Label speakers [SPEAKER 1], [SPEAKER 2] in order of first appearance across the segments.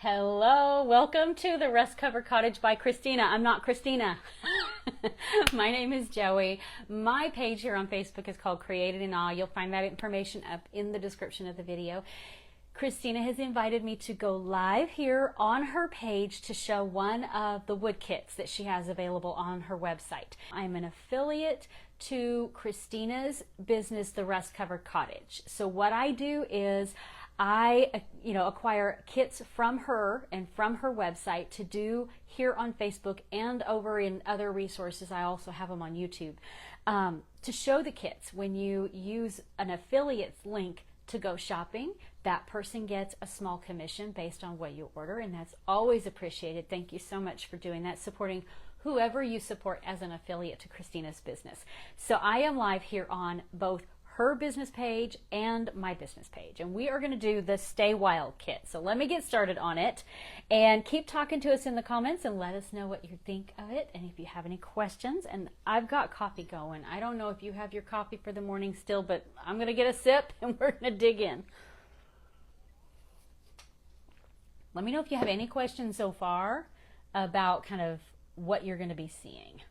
[SPEAKER 1] Hello, welcome to the Rust Cover Cottage by Christina. I'm not Christina. My name is Joey. My page here on Facebook is called Created in Awe. You'll find that information up in the description of the video. Christina has invited me to go live here on her page to show one of the wood kits that she has available on her website. I'm an affiliate to Christina's business, the Rust Cover Cottage. So what I do is I acquire kits from her and from her website to do here on Facebook and over in other resources. I also have them on YouTube to show the kits. When you use an affiliate's link to go shopping, that person gets a small commission based on what you order, and that's always appreciated. Thank you so much for doing that, supporting whoever you support as an affiliate to Christina's business. So I am live here on both her business page and my business page, and we are going to do the Stay Wild kit. So let me get started on it, and keep talking to us in the comments and let us know what you think of it, and if you have any questions. And I've got coffee going. I don't know if you have your coffee for the morning still, but I'm going to get a sip and we're going to dig in. Let me know if you have any questions so far about kind of what you're going to be seeing.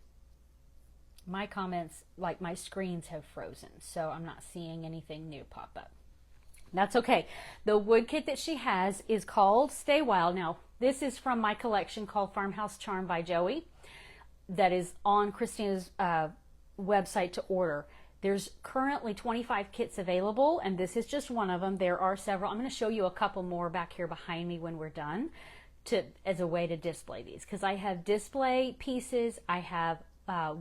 [SPEAKER 1] My comments, like my screens, have frozen, so I'm not seeing anything new pop up. That's okay. The wood kit that she has is called Stay Wild. Now, this is from my collection called Farmhouse Charm by Joey that is on Christina's website to order. There's currently 25 kits available, and this is just one of them. There are several. I'm going to show you a couple more back here behind me when we're done as a way to display these, because I have display pieces. I have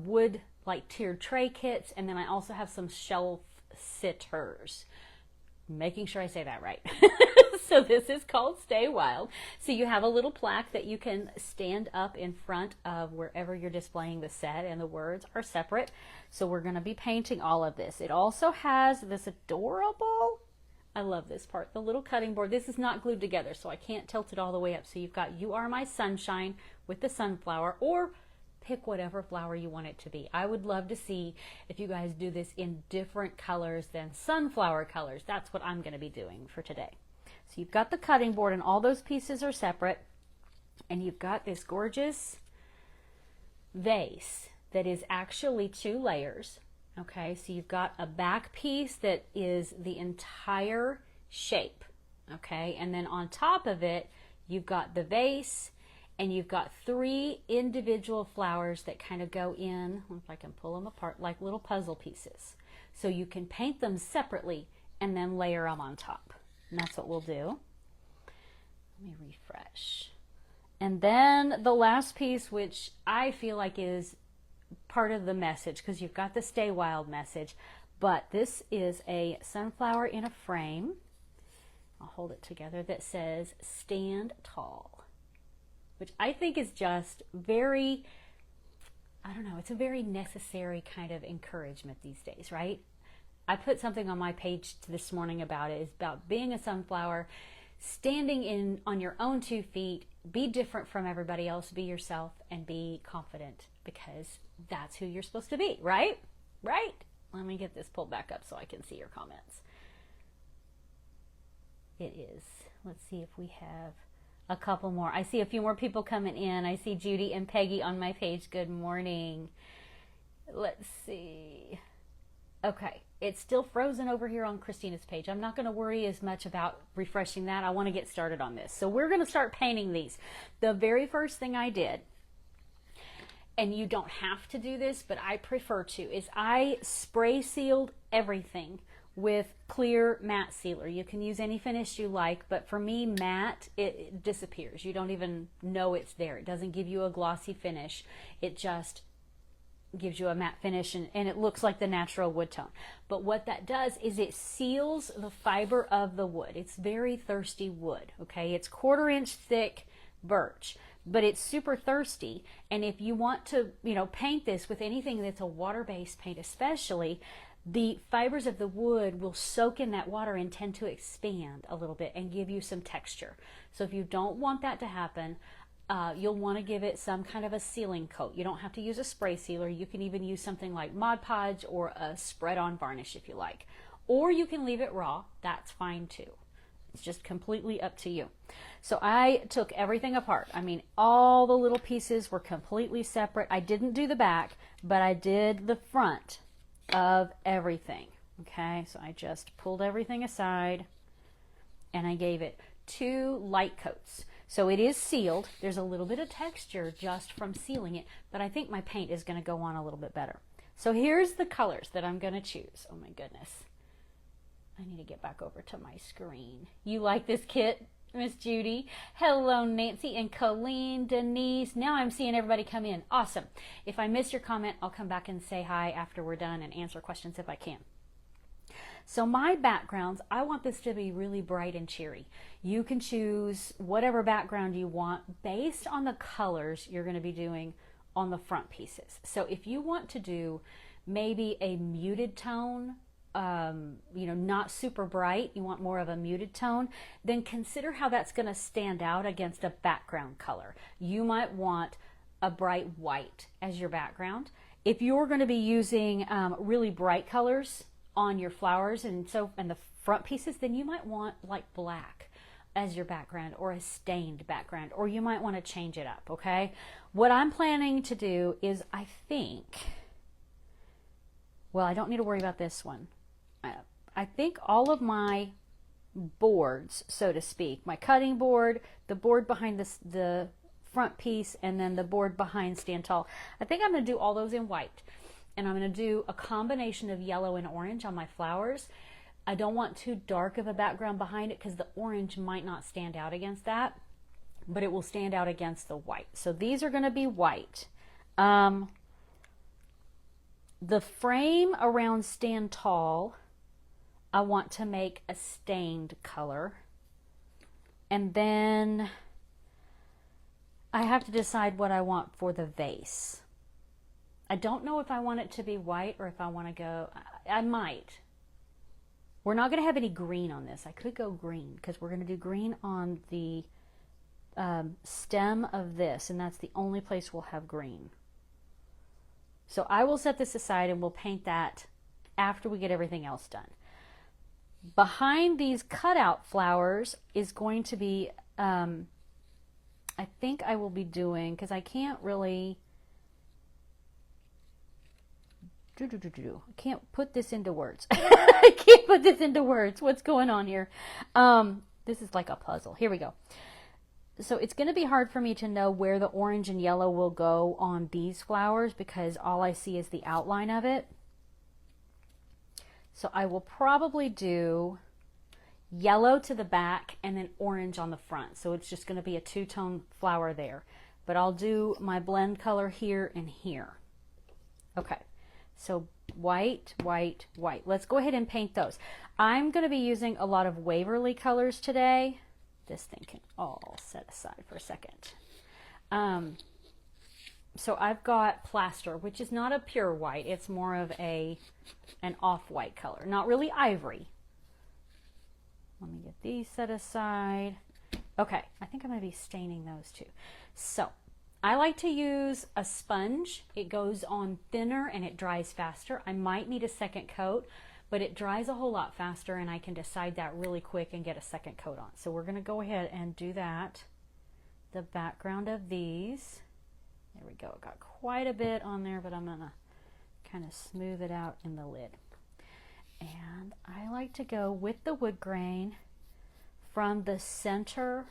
[SPEAKER 1] wood like tiered tray kits, and then I also have some shelf sitters. Making sure I say that right. So this is called Stay Wild. So you have a little plaque that you can stand up in front of wherever you're displaying the set, and the words are separate. So we're going to be painting all of this. It also has this adorable, I love this part, the little cutting board. This is not glued together, so I can't tilt it all the way up. So you've got You Are My Sunshine with the sunflower, or pick whatever flower you want it to be. I would love to see if you guys do this in different colors than sunflower colors. That's what I'm going to be doing for today. So you've got the cutting board, and all those pieces are separate, and you've got this gorgeous vase that is actually 2 layers. Okay, so you've got a back piece that is the entire shape, okay, and then on top of it you've got the vase, and you've got 3 individual flowers that kind of go in, if I can pull them apart, like little puzzle pieces. So you can paint them separately and then layer them on top. And that's what we'll do. Let me refresh. And then the last piece, which I feel like is part of the message, because you've got the Stay Wild message, but this is a sunflower in a frame. I'll hold it together, that says Stand Tall, which I think is just very, I don't know, it's a very necessary kind of encouragement these days, right? I put something on my page this morning about it. It's about being a sunflower, standing on your own 2 feet, be different from everybody else, be yourself, and be confident, because that's who you're supposed to be, right? Right? Let me get this pulled back up so I can see your comments. It is. Let's see if we have a couple more. I see a few more people coming in. I see Judy and Peggy on my page. Good morning. Let's see. Okay, it's still frozen over here on Christina's page. I'm not going to worry as much about refreshing that. I want to get started on this. So we're going to start painting these. The very first thing I did, and you don't have to do this, but I prefer to, is I spray sealed everything with clear matte sealer. You can use any finish you like, but for me, matte, it disappears. You don't even know it's there. It doesn't give you a glossy finish. It just gives you a matte finish, and it looks like the natural wood tone. But what that does is it seals the fiber of the wood. It's very thirsty wood, okay? It's 1/4 inch thick birch, but it's super thirsty. And if you want to, paint this with anything that's a water-based paint especially, the fibers of the wood will soak in that water and tend to expand a little bit and give you some texture. So if you don't want that to happen, you'll want to give it some kind of a sealing coat. You don't have to use a spray sealer. You can even use something like Mod Podge or a spread-on varnish if you like. Or you can leave it raw. That's fine too. It's just completely up to you. So I took everything apart. I mean, all the little pieces were completely separate. I didn't do the back, but I did the front of everything. Okay, so I just pulled everything aside and I gave it 2 light coats. So it is sealed. There's a little bit of texture just from sealing it, but I think my paint is going to go on a little bit better. So here's the colors that I'm going to choose. Oh my goodness. I need to get back over to my screen. You like this kit, Miss Judy? Hello, Nancy and Colleen, Denise. Now I'm seeing everybody come in. Awesome. If I miss your comment, I'll come back and say hi after we're done and answer questions if I can. So my backgrounds, I want this to be really bright and cheery. You can choose whatever background you want based on the colors you're going to be doing on the front pieces. So if you want to do maybe a muted tone, you know, not super bright, you want more of a muted tone, then consider how that's going to stand out against a background color. You might want a bright white as your background. If you're going to be using really bright colors on your flowers and the front pieces, then you might want like black as your background or a stained background, or you might want to change it up. Okay, what I'm planning to do is I don't need to worry about this one. I think all of my boards, so to speak, my cutting board, the board behind the front piece, and then the board behind Stand Tall, I think I'm going to do all those in white. And I'm going to do a combination of yellow and orange on my flowers. I don't want too dark of a background behind it because the orange might not stand out against that, but it will stand out against the white. So these are going to be white. The frame around Stand Tall, I want to make a stained color. And then I have to decide what I want for the vase. I don't know if I want it to be white or if I want to go, I might. We're not going to have any green on this. I could go green because we're going to do green on the stem of this, and that's the only place we'll have green. So I will set this aside and we'll paint that after we get everything else done. Behind these cutout flowers is going to be, I think I will be doing, because I can't really, I can't put this into words. I can't put this into words. What's going on here? This is like a puzzle. Here we go. So it's going to be hard for me to know where the orange and yellow will go on these flowers because all I see is the outline of it. So I will probably do yellow to the back and then orange on the front. So it's just going to be a two-tone flower there. But I'll do my blend color here and here. Okay. So white, white, white. Let's go ahead and paint those. I'm going to be using a lot of Waverly colors today. This thing can all set aside for a second. So I've got plaster, which is not a pure white. It's more of an off-white color. Not really ivory. Let me get these set aside. Okay, I think I'm going to be staining those too. So I like to use a sponge. It goes on thinner and it dries faster. I might need a second coat, but it dries a whole lot faster and I can decide that really quick and get a second coat on. So we're going to go ahead and do that. The background of these. There we go. It got quite a bit on there, but I'm going to kind of smooth it out in the lid. And I like to go with the wood grain from the center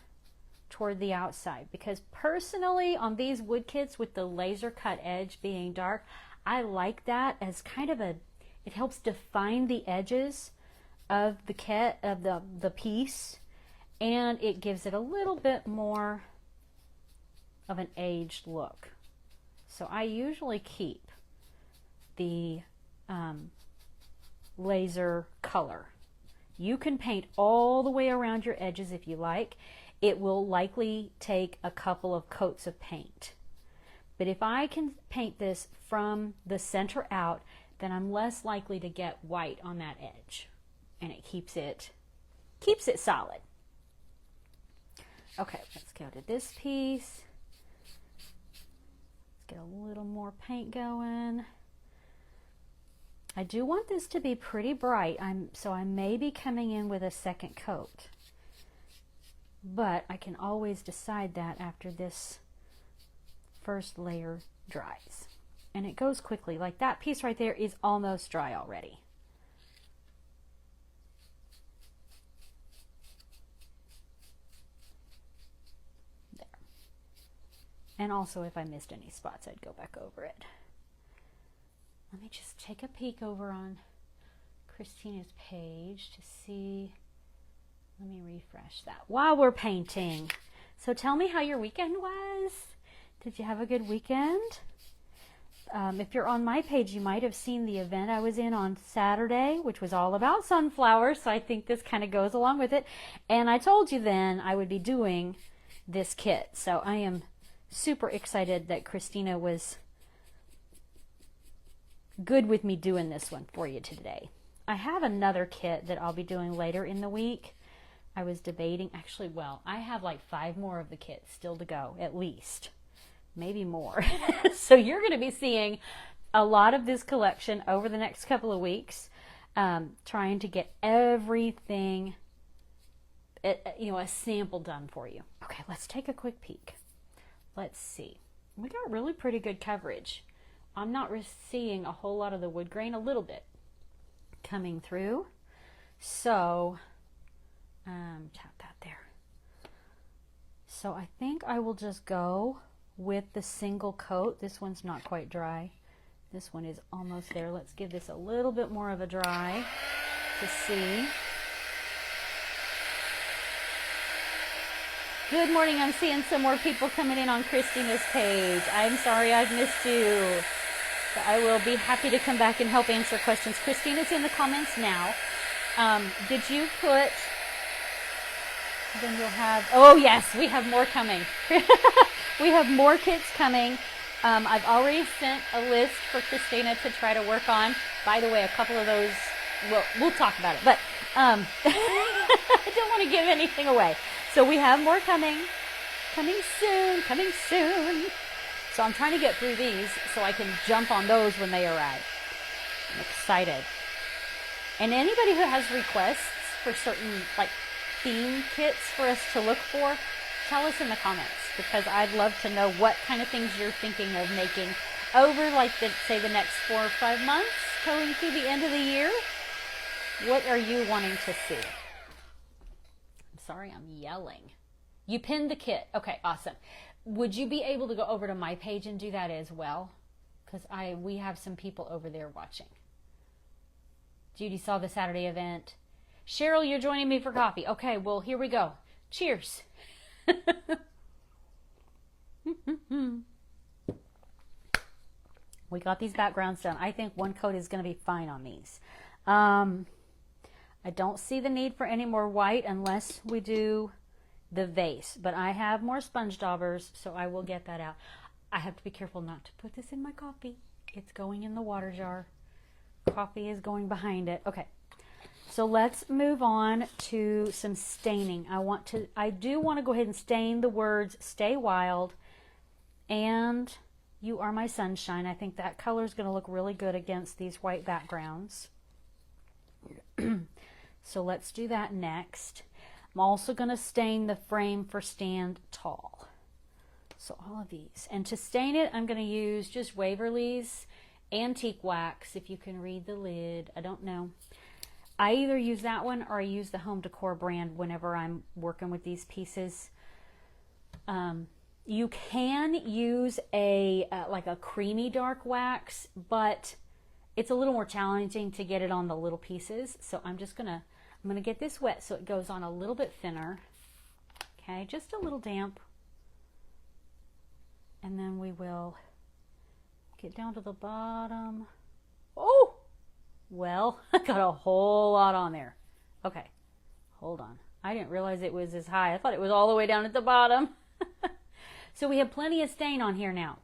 [SPEAKER 1] toward the outside, because personally on these wood kits with the laser cut edge being dark, I like that as kind of it helps define the edges of the kit, of the piece, and it gives it a little bit more of an aged look. So I usually keep the laser color. You can paint all the way around your edges if you like. It will likely take a couple of coats of paint. But if I can paint this from the center out, then I'm less likely to get white on that edge. And it keeps it solid. Okay, let's go to this piece. Let's get a little more paint going. I do want this to be pretty bright, so I may be coming in with a second coat. but I can always decide that after this first layer dries. And it goes quickly. Like that piece right there is almost dry already. There. And also if I missed any spots, I'd go back over it. Let me just take a peek over on Christina's page to see. Let me refresh that while we're painting. So tell me how your weekend was. Did you have a good weekend? If you're on my page, you might have seen the event I was in on Saturday, which was all about sunflowers. So I think this kind of goes along with it. And I told you then I would be doing this kit. So I am super excited that Christina was good with me doing this one for you today. I have another kit that I'll be doing later in the week. I was debating, actually, well, I have like 5 more of the kits still to go, at least. Maybe more. So you're going to be seeing a lot of this collection over the next couple of weeks, trying to get everything, a sample done for you. Okay, let's take a quick peek. Let's see. We got really pretty good coverage. I'm not seeing a whole lot of the wood grain, a little bit coming through. So, tap that there. So I think I will just go with the single coat. This one's not quite dry. This one is almost there. Let's give this a little bit more of a dry to see. Good morning. I'm seeing some more people coming in on Christina's page. I'm sorry I've missed you. So I will be happy to come back and help answer questions. Christina's in the comments now. Did you put... Then you'll have... Oh, yes, we have more coming. We have more kits coming. I've already sent a list for Christina to try to work on. By the way, a couple of those, well, we'll talk about it. But I don't want to give anything away. So we have more coming. Coming soon. Coming soon. So I'm trying to get through these so I can jump on those when they arrive. I'm excited. And anybody who has requests for certain, like, theme kits for us to look for, tell us in the comments, because I'd love to know what kind of things you're thinking of making over, like, say the next 4 or 5 months going through the end of the year. What are you wanting to see? I'm sorry, I'm yelling. You pinned the kit. Okay, awesome. Would you be able to go over to my page and do that as well? Because we have some people over there watching. Judy saw the Saturday event. Cheryl, you're joining me for coffee. Okay, well, here we go. Cheers. We got these backgrounds done. I think one coat is going to be fine on these. I don't see the need for any more white unless we do the vase, but I have more sponge daubers, so I will get that out. I have to be careful not to put this in my coffee. It's going in the water jar. Coffee is going behind it. Okay. So let's move on to some staining. I do want to go ahead and stain the words "Stay Wild" and "You Are My Sunshine." I think that color is going to look really good against these white backgrounds. So let's do that next. I'm also going to stain the frame for Stand Tall. So all of these. And to stain it, I'm going to use just Waverly's Antique Wax, if you can read the lid. I don't know. I either use that one or I use the Home Decor brand whenever I'm working with these pieces. You can use like a creamy dark wax, but it's a little more challenging to get it on the little pieces. So I'm gonna get this wet so it goes on a little bit thinner. Okay, just a little damp. And then we will get down to the bottom. Oh! Well, I got a whole lot on there. Okay, hold on. I didn't realize it was as high. I thought it was all the way down at the bottom. So we have plenty of stain on here now.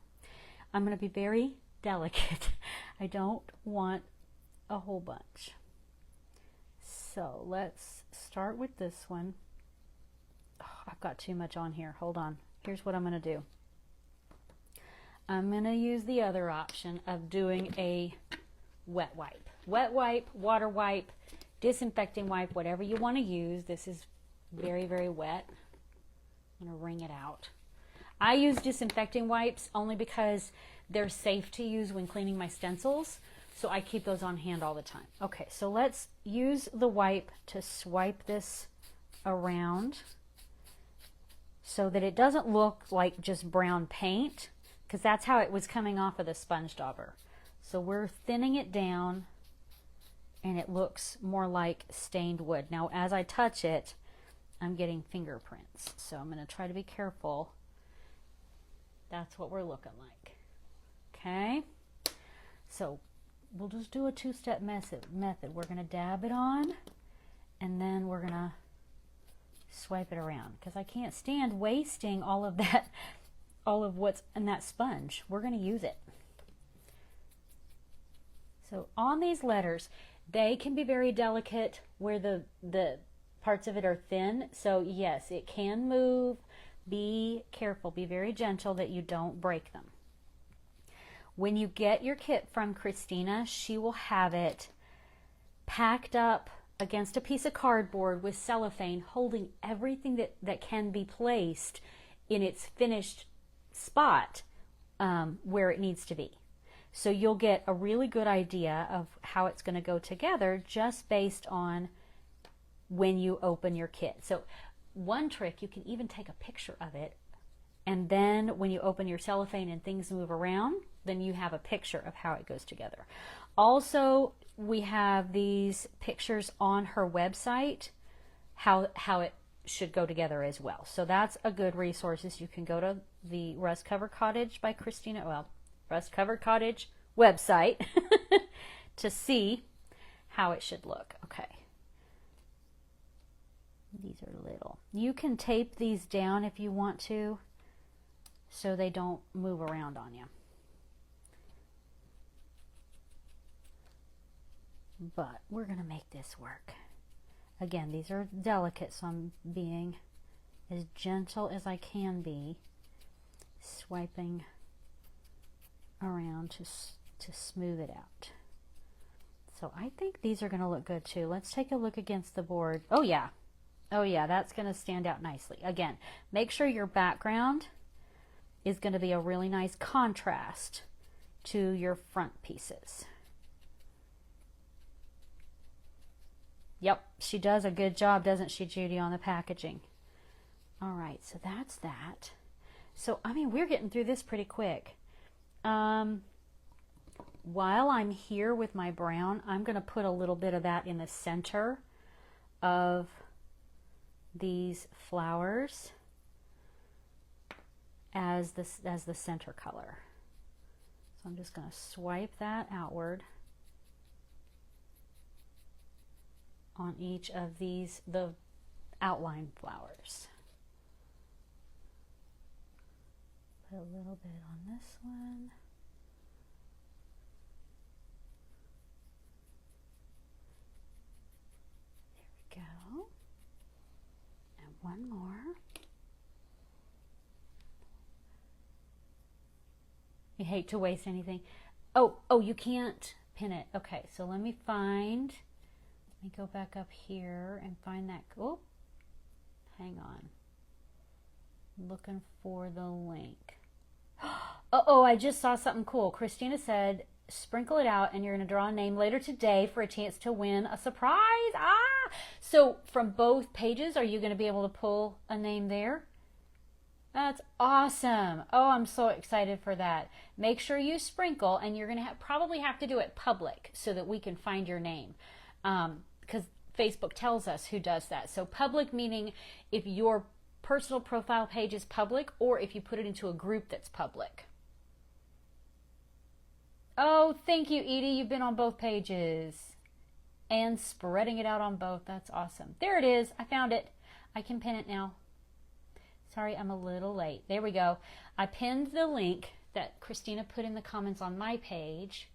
[SPEAKER 1] I'm going to be very delicate. I don't want a whole bunch. So let's start with this one. Oh, I've got too much on here. Hold on. Here's what I'm going to do. I'm going to use the other option of doing a wet wipe. Wet wipe, water wipe, disinfecting wipe, whatever you want to use. This is very, very wet. I'm going to wring it out. I use disinfecting wipes only because they're safe to use when cleaning my stencils. So I keep those on hand all the time. Okay, so let's use the wipe to swipe this around so that it doesn't look like just brown paint, because that's how it was coming off of the sponge dauber. So we're thinning it down and it looks more like stained wood. Now as I touch it, I'm getting fingerprints. So I'm going to try to be careful. That's what we're looking like. Okay, so we'll just do a two-step method. We're going to dab it on, and then we're going to swipe it around, because I can't stand wasting all of that, all of what's in that sponge. We're going to use it. So on these letters, they can be very delicate where the parts of it are thin. So yes, it can move. Be careful. Be very gentle that you don't break them. When you get your kit from Christina, she will have it packed up against a piece of cardboard with cellophane, holding everything that can be placed in its finished spot where it needs to be. So you'll get a really good idea of how it's going to go together just based on when you open your kit. So one trick, you can even take a picture of it, and then when you open your cellophane and things move around, then you have a picture of how it goes together. Also, we have these pictures on her website, how it should go together as well. So that's a good resource. You can go to the Rust Covered Cottage by Christina, well, Rust Covered Cottage website to see how it should look. Okay. These are little. You can tape these down if you want to, so they don't move around on you. But we're going to make this work. Again, these are delicate, so I'm being as gentle as I can be, swiping around to smooth it out. So I think these are going to look good too. Let's take a look against the board. Oh yeah. Oh yeah, that's going to stand out nicely. Again, make sure your background is going to be a really nice contrast to your front pieces. Yep, she does a good job, doesn't she, Judy, on the packaging? All right, so that's that. So, I mean, we're getting through this pretty quick. While I'm here with my brown, I'm going to put a little bit of that in the center of these flowers as the center color. So I'm just going to swipe that outward on each of these, the outline flowers. Put a little bit on this one. There we go. And one more. You hate to waste anything. Oh, you can't pin it. Okay, so let me go back up here and find that. Oh, hang on. Looking for the link. Oh, I just saw something cool. Christina said, sprinkle it out and you're going to draw a name later today for a chance to win a surprise. So from both pages, are you going to be able to pull a name there? That's awesome. Oh, I'm so excited for that. Make sure you sprinkle, and you're going to probably have to do it public so that we can find your name. Because Facebook tells us who does that. So public meaning if your personal profile page is public, or if you put it into a group that's public. Oh, thank you, Edie. You've been on both pages and spreading it out on both. That's awesome. There it is. I found it. I can pin it now. Sorry, I'm a little late. There we go. I pinned the link that Christina put in the comments on my page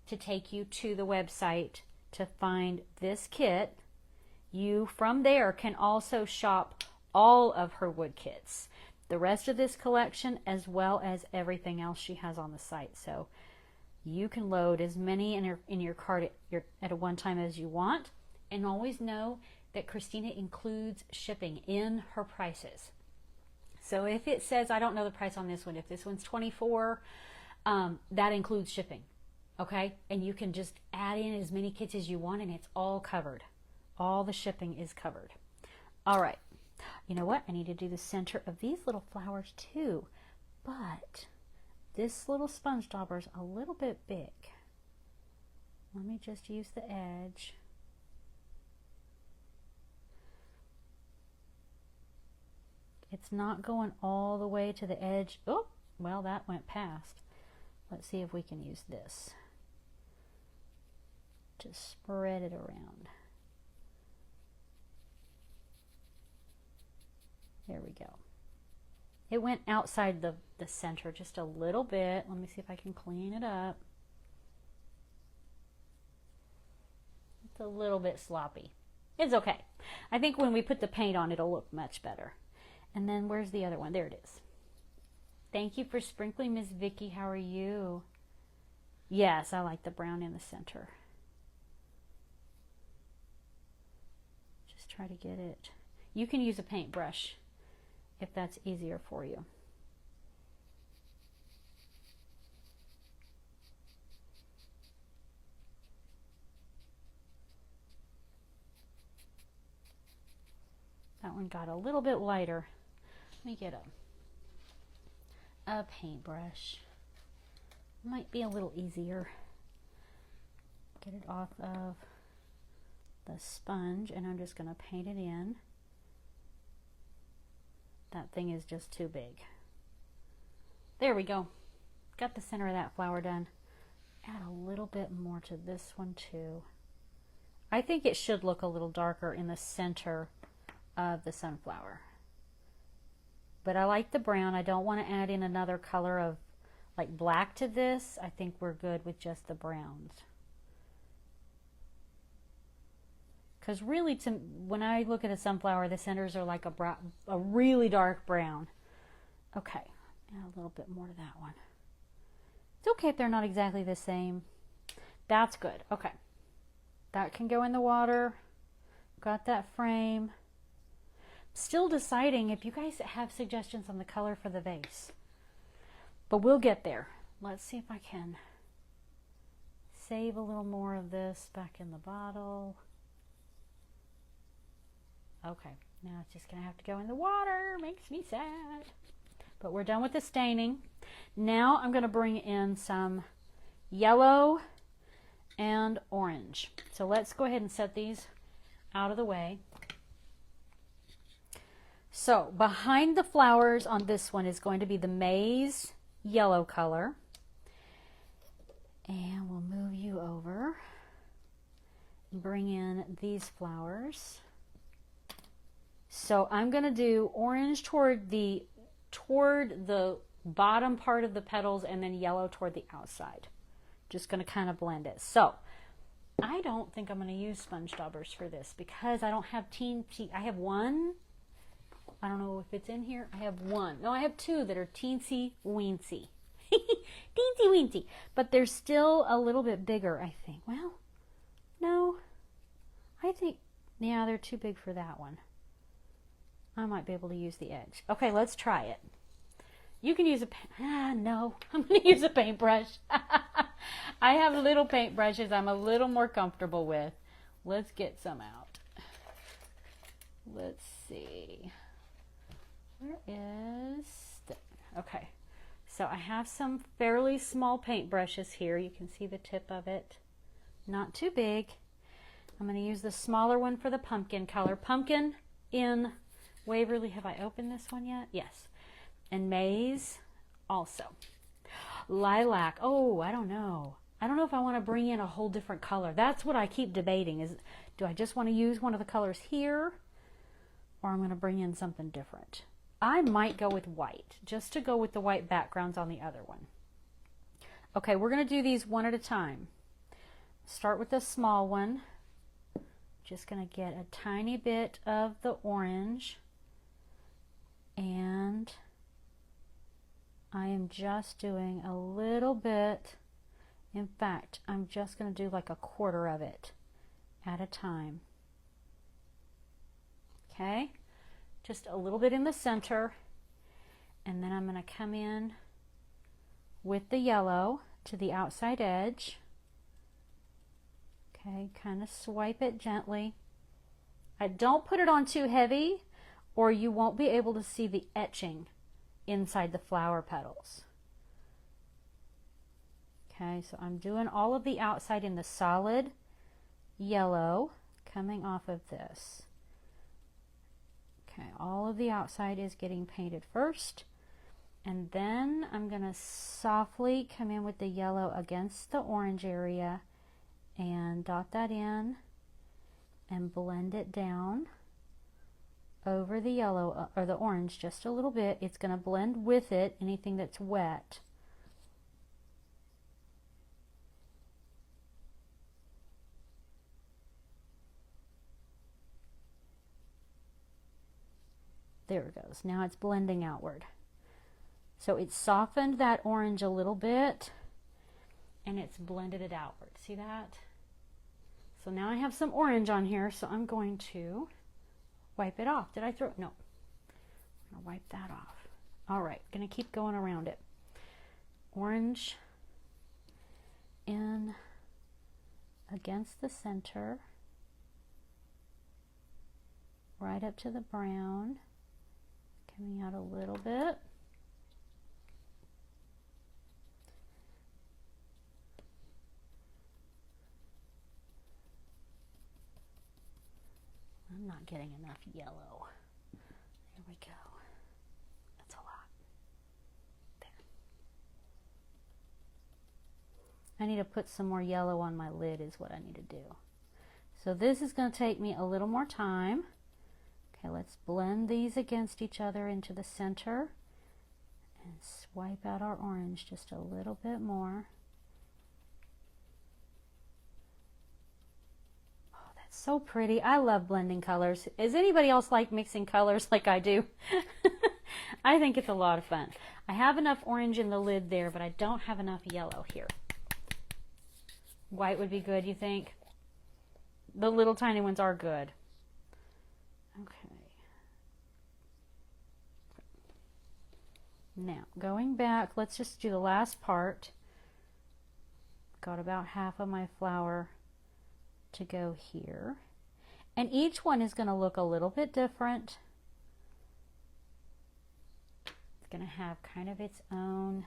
[SPEAKER 1] to take you to the website to find this kit. You, from there, can also shop all of her wood kits. The rest of this collection, as well as everything else she has on the site. So you can load as many in your cart at a one time as you want. And always know that Christina includes shipping in her prices. So if it says, I don't know the price on this one, if this one's $24, that includes shipping. Okay, and you can just add in as many kits as you want, and it's all covered. All the shipping is covered. All right, you know what? I need to do the center of these little flowers too, but this little sponge dauber is a little bit big. Let me just use the edge. It's not going all the way to the edge. Oh, well, that went past. Let's see if we can use this to spread it around. There we go. It went outside the center just a little bit. Let me see if I can clean it up. It's a little bit sloppy. It's okay. I think when we put the paint on, it'll look much better. And then where's the other one? There it is. Thank you for sprinkling, Miss Vicky. How are you? Yes, I like the brown in the center. Just try to get it. You can use a paintbrush if that's easier for you. That one got a little bit lighter. Let me get a paintbrush. Might be a little easier. Get it off of the sponge, and I'm just going to paint it in. That thing is just too big. There we go. Got the center of that flower done. Add a little bit more to this one too. I think it should look a little darker in the center of the sunflower. But I like the brown. I don't want to add in another color of like black to this. I think we're good with just the browns. Because really, when I look at a sunflower, the centers are like a really dark brown. Okay, add a little bit more to that one. It's okay if they're not exactly the same. That's good. Okay, that can go in the water. Got that frame. Still deciding if you guys have suggestions on the color for the vase. But we'll get there. Let's see if I can save a little more of this back in the bottle. Okay, now it's just gonna have to go in the water. Makes me sad. But we're done with the staining. Now I'm gonna bring in some yellow and orange. So let's go ahead and set these out of the way. So behind the flowers on this one is going to be the maize yellow color. And we'll move you over and bring in these flowers. So I'm going to do orange toward the bottom part of the petals, and then yellow toward the outside. Just going to kind of blend it. So I don't think I'm going to use sponge daubers for this because I don't have I have one. I don't know if it's in here. I have one. No, I have two that are teensy weensy. Teensy weensy. But they're still a little bit bigger, I think. Well, no. I think, yeah, they're too big for that one. I might be able to use the edge. Okay, let's try it. You can use no. I'm going to use a paintbrush. I have little paintbrushes I'm a little more comfortable with. Let's get some out. Let's see. Where is the... Okay, so I have some fairly small paintbrushes here. You can see the tip of it. Not too big. I'm going to use the smaller one for the pumpkin color. Pumpkin in Waverly. Have I opened this one yet? Yes. And maize also. Lilac. Oh, I don't know. I don't know if I want to bring in a whole different color. That's what I keep debating is, do I just want to use one of the colors here, or I'm going to bring in something different? I might go with white, just to go with the white backgrounds on the other one. Okay, we're going to do these one at a time. Start with the small one. Just going to get a tiny bit of the orange, and I am just doing a little bit. In fact, I'm just going to do like a quarter of it at a time. Okay, just a little bit in the center, And then I'm going to come in with the yellow to the outside edge. Okay, kind of swipe it gently. I don't put it on too heavy or you won't be able to see the etching inside the flower petals. Okay, so I'm doing all of the outside in the solid yellow coming off of this. Okay, all of the outside is getting painted first, and then I'm going to softly come in with the yellow against the orange area and dot that in and blend it down over the yellow or the orange just a little bit. It's going to blend with it, anything that's wet. There it goes. Now it's blending outward. So it's softened that orange a little bit and it's blended it outward. See that? So now I have some orange on here, so I'm going to wipe it off. Did I throw it? No. I'm going to wipe that off. All right, going to keep going around it. Orange in against the center, right up to the brown, coming out a little bit. I'm not getting enough yellow. There we go. That's a lot. There. I need to put some more yellow on my lid is what I need to do. So this is going to take me a little more time. Okay, let's blend these against each other into the center and swipe out our orange just a little bit more. So pretty. I love blending colors. Does anybody else like mixing colors like I do? I think it's a lot of fun. I have enough orange in the lid there, but I don't have enough yellow here. White would be good, you think? The little tiny ones are good. Okay. Now, going back, let's just do the last part. Got about half of my flower to go here, and each one is going to look a little bit different. It's going to have kind of its own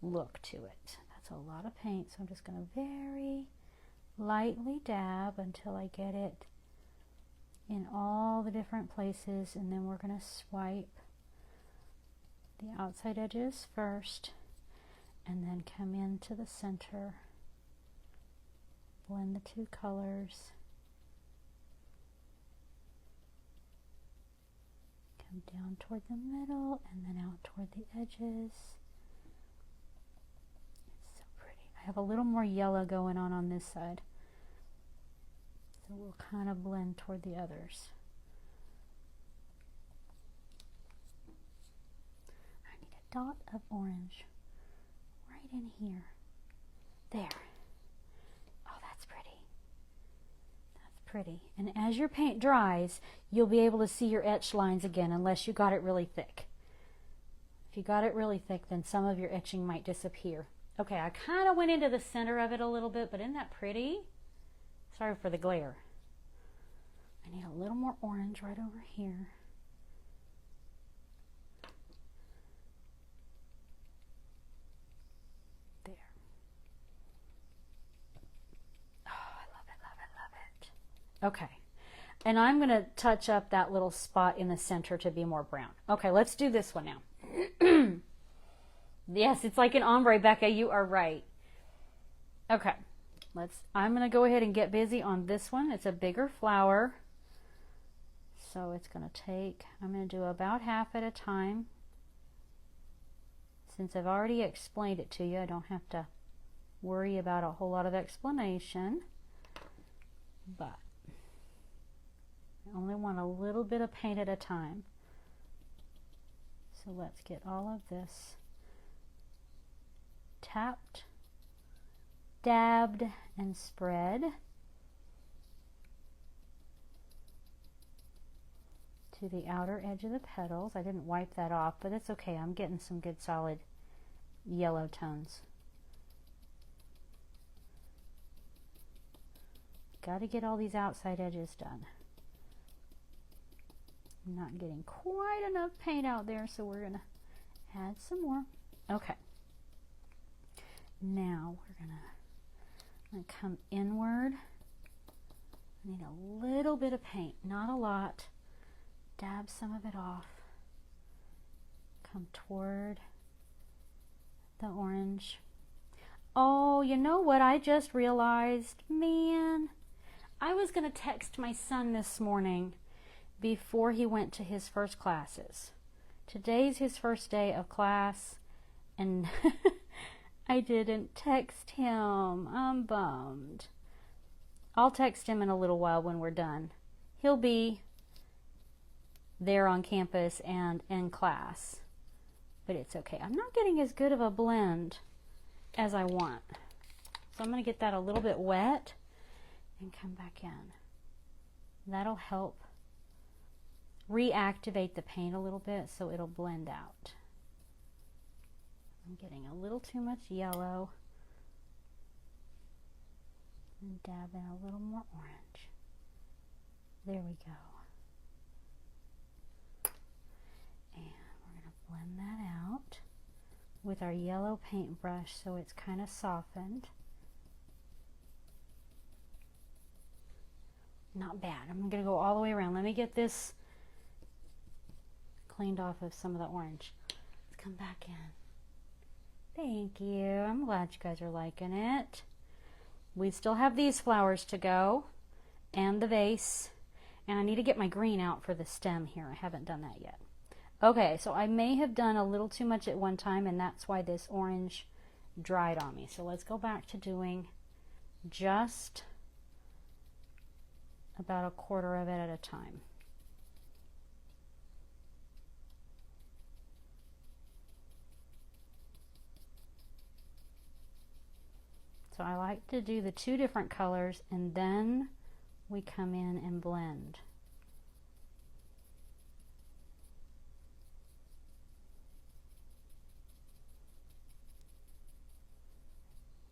[SPEAKER 1] look to it. That's a lot of paint, so I'm just going to very lightly dab until I get it in all the different places, and then we're going to swipe the outside edges first and then come into the center. Blend the two colors. Come down toward the middle and then out toward the edges. It's so pretty. I have a little more yellow going on this side, so we'll kind of blend toward the others. I need a dot of orange right in here. There. Pretty. And as your paint dries, you'll be able to see your etch lines again unless you got it really thick. If you got it really thick, then some of your etching might disappear. Okay, I kind of went into the center of it a little bit, but isn't that pretty? Sorry for the glare. I need a little more orange right over here. Okay, and I'm going to touch up that little spot in the center to be more brown. Okay, let's do this one now. Yes, it's like an ombre, Becca. You are right. Okay, I'm going to go ahead and get busy on this one. It's a bigger flower, so it's going to take, I'm going to do about half at a time. Since I've already explained it to you, I don't have to worry about a whole lot of explanation, but I only want a little bit of paint at a time. So let's get all of this tapped, dabbed, and spread to the outer edge of the petals. I didn't wipe that off, but it's okay. I'm getting some good solid yellow tones. Got to get all these outside edges done. I'm not getting quite enough paint out there, so we're going to add some more. Okay. Now we're going to come inward. I need a little bit of paint, not a lot. Dab some of it off. Come toward the orange. Oh, you know what I just realized? Man, I was going to text my son this morning before he went to his first classes. Today's his first day of class, and I didn't text him. I'm bummed. I'll text him in a little while when we're done. He'll be there on campus and in class, but it's okay. I'm not getting as good of a blend as I want, so I'm going to get that a little bit wet and come back in. That'll help reactivate the paint a little bit so it'll blend out. I'm getting a little too much yellow. And dab in a little more orange. There we go. And we're going to blend that out with our yellow paintbrush so it's kind of softened. Not bad. I'm going to go all the way around. Let me get this cleaned off of some of the orange. Let's come back in. Thank you. I'm glad you guys are liking it. We still have these flowers to go and the vase, and I need to get my green out for the stem here. I haven't done that yet. Okay, so I may have done a little too much at one time, and that's why this orange dried on me. So let's go back to doing just about a quarter of it at a time. So I like to do the two different colors and then we come in and blend.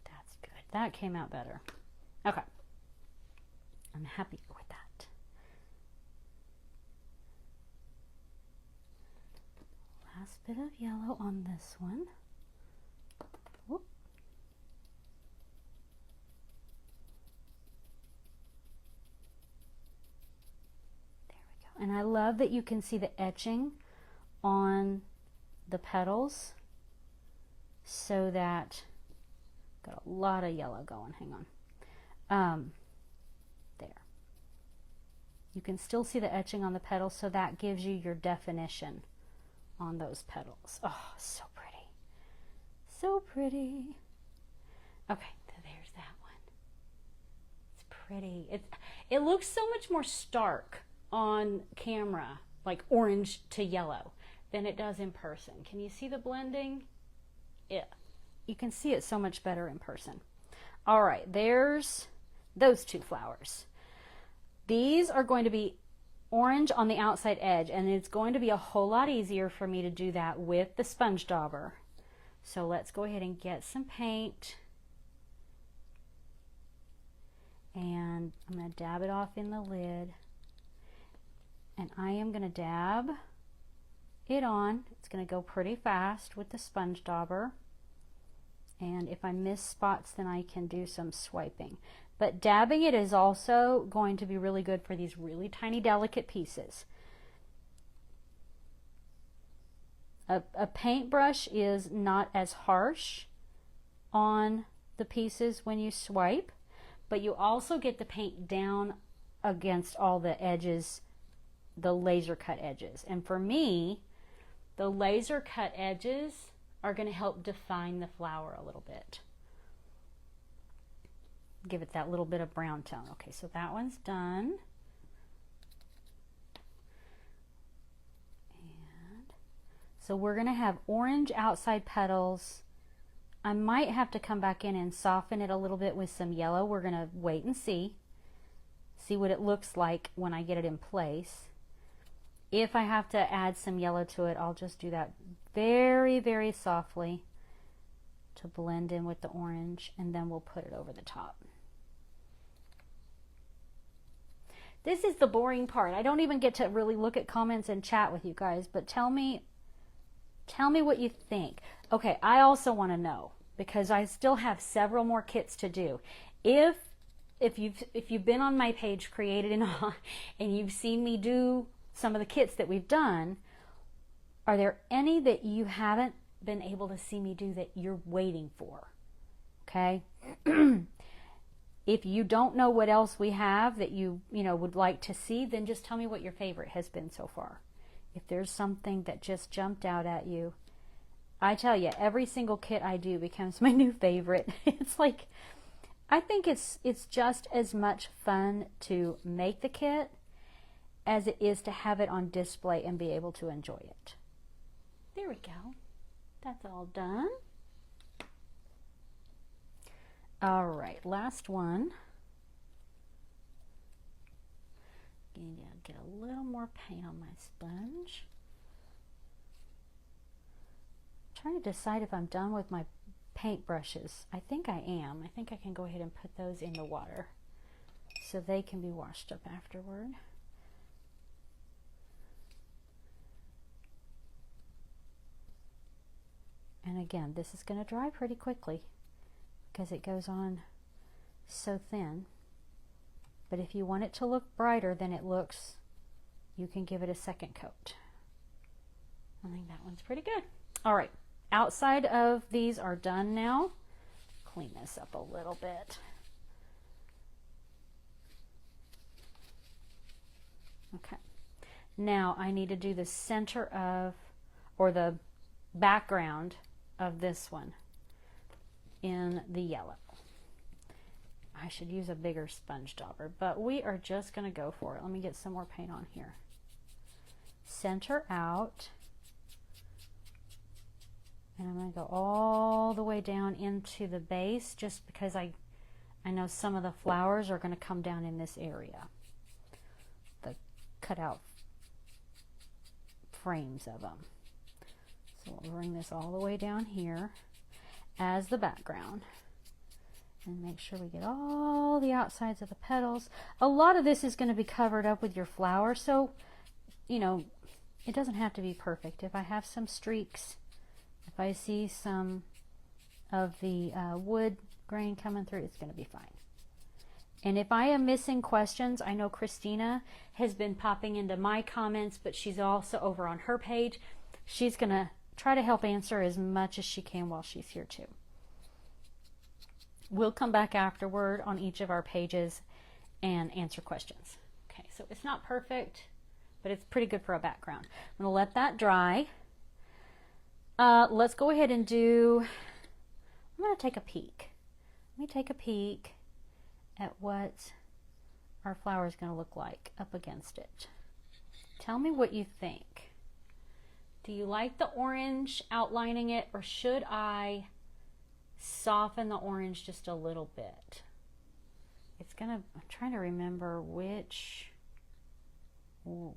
[SPEAKER 1] That's good. That came out better. Okay. I'm happy with that. Last bit of yellow on this one. Whoop. And I love that you can see the etching on the petals, so that, got a lot of yellow going, hang on. There. You can still see the etching on the petals, so that gives you your definition on those petals. Oh, so pretty. So pretty. Okay, so there's that one. It's pretty. It looks so much more stark on camera, like orange to yellow, than it does in person. Can you see the blending? Yeah, you can see it so much better in person. All right, there's those two flowers. These are going to be orange on the outside edge, and it's going to be a whole lot easier for me to do that with the sponge dauber. So let's go ahead and get some paint, and I'm going to dab it off in the lid. And I am going to dab it on. It's going to go pretty fast with the sponge dauber. And if I miss spots, then I can do some swiping. But dabbing it is also going to be really good for these really tiny, delicate pieces. A paintbrush is not as harsh on the pieces when you swipe, but you also get the paint down against all the edges, the laser cut edges. And for me, the laser cut edges are going to help define the flower a little bit. Give it that little bit of brown tone. Okay, so that one's done. And so we're going to have orange outside petals. I might have to come back in and soften it a little bit with some yellow. We're going to wait and see what it looks like when I get it in place. If I have to add some yellow to it, I'll just do that very, very softly to blend in with the orange, and then we'll put it over the top. This is the boring part. I don't even get to really look at comments and chat with you guys, but tell me what you think. Okay, I also want to know, because I still have several more kits to do. If you've been on my page, Created in Awe, and you've seen me do some of the kits that we've done, are there any that you haven't been able to see me do that you're waiting for? Okay. If you don't know what else we have that you would like to see, then just tell me what your favorite has been so far. If there's something that just jumped out at you, I tell you, every single kit I do becomes my new favorite. It's like, I think it's just as much fun to make the kit as it is to have it on display and be able to enjoy it. There we go. That's all done. All right, last one. Going to get a little more paint on my sponge. I'm trying to decide if I'm done with my paint brushes. I think I am. I think I can go ahead and put those in the water so they can be washed up afterward. And again, this is going to dry pretty quickly because it goes on so thin. But if you want it to look brighter than it looks, you can give it a second coat. I think that one's pretty good. All right, outside of these are done now. Clean this up a little bit. Okay, now I need to do the center of, or the background of this one in the yellow. I should use a bigger sponge dauber, but we are just going to go for it. Let me get some more paint on here. Center out, and I'm going to go all the way down into the base, just because I know some of the flowers are going to come down in this area, the cutout frames of them. So we'll bring this all the way down here as the background and make sure we get all the outsides of the petals. A lot of this is going to be covered up with your flower, so it doesn't have to be perfect. If I have some streaks, if I see some of the wood grain coming through, it's going to be fine. And if I am missing questions, I know Christina has been popping into my comments, but she's also over on her page. She's going to try to help answer as much as she can while she's here too. We'll come back afterward on each of our pages and answer questions. Okay, so it's not perfect, but it's pretty good for a background. I'm going to let that dry. Let's go ahead and I'm going to take a peek. Let me take a peek at what our flower is going to look like up against it. Tell me what you think. Do you like the orange outlining it, or should I soften the orange just a little bit? I'm trying to remember which. Ooh.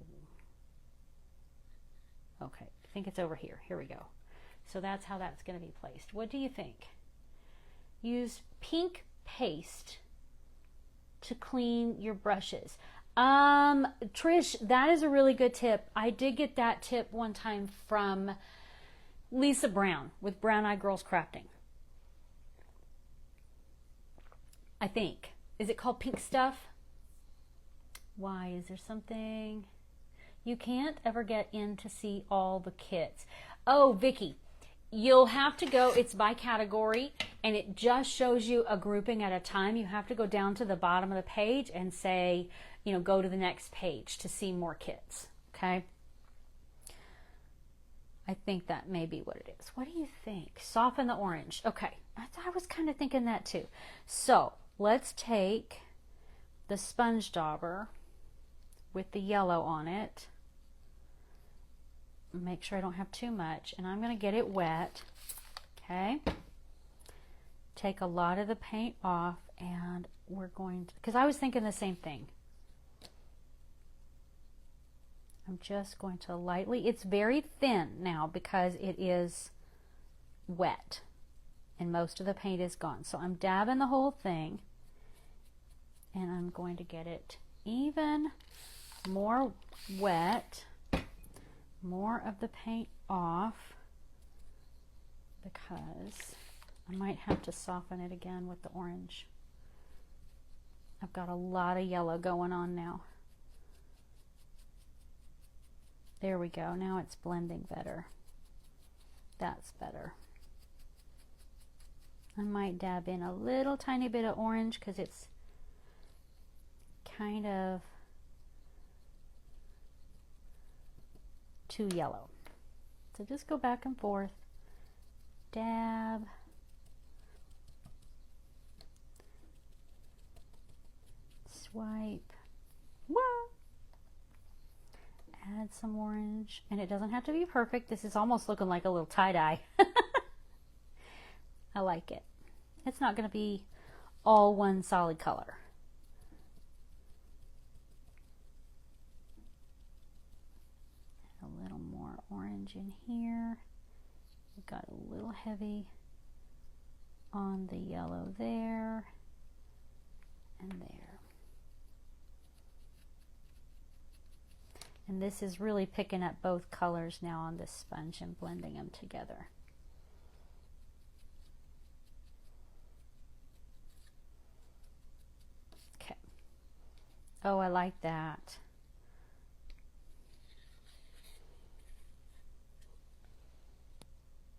[SPEAKER 1] Okay, I think it's over here. Here we go. So that's how that's going to be placed. What do you think? Use pink paste to clean your brushes. Trish, that is a really good tip. I did get that tip one time from Lisa Brown with Brown Eyed Girls Crafting. I think. Is it called Pink Stuff? Why? Is there something? You can't ever get in to see all the kits. Oh, Vicky, you'll have to go, it's by category, and it just shows you a grouping at a time. You have to go down to the bottom of the page and say, go to the next page to see more kits, okay? I think that may be what it is. What do you think? Soften the orange. Okay, I was kind of thinking that too. So let's take the sponge dauber with the yellow on it. Make sure I don't have too much, and I'm going to get it wet. Okay, take a lot of the paint off, and we're going to, because I was thinking the same thing. I'm just going to lightly, it's very thin now because it is wet and most of the paint is gone. So I'm dabbing the whole thing and I'm going to get it even more wet, more of the paint off, because I might have to soften it again with the orange. I've got a lot of yellow going on now. There we go. Now it's blending better. That's better. I might dab in a little tiny bit of orange because it's kind of too yellow. So just go back and forth. Dab. Swipe. Whoa. Add some orange, and it doesn't have to be perfect. This is almost looking like a little tie-dye. I like it. It's not going to be all one solid color. A little more orange in here. We've got a little heavy on the yellow there and there. And this is really picking up both colors now on this sponge and blending them together. Okay. Oh, I like that.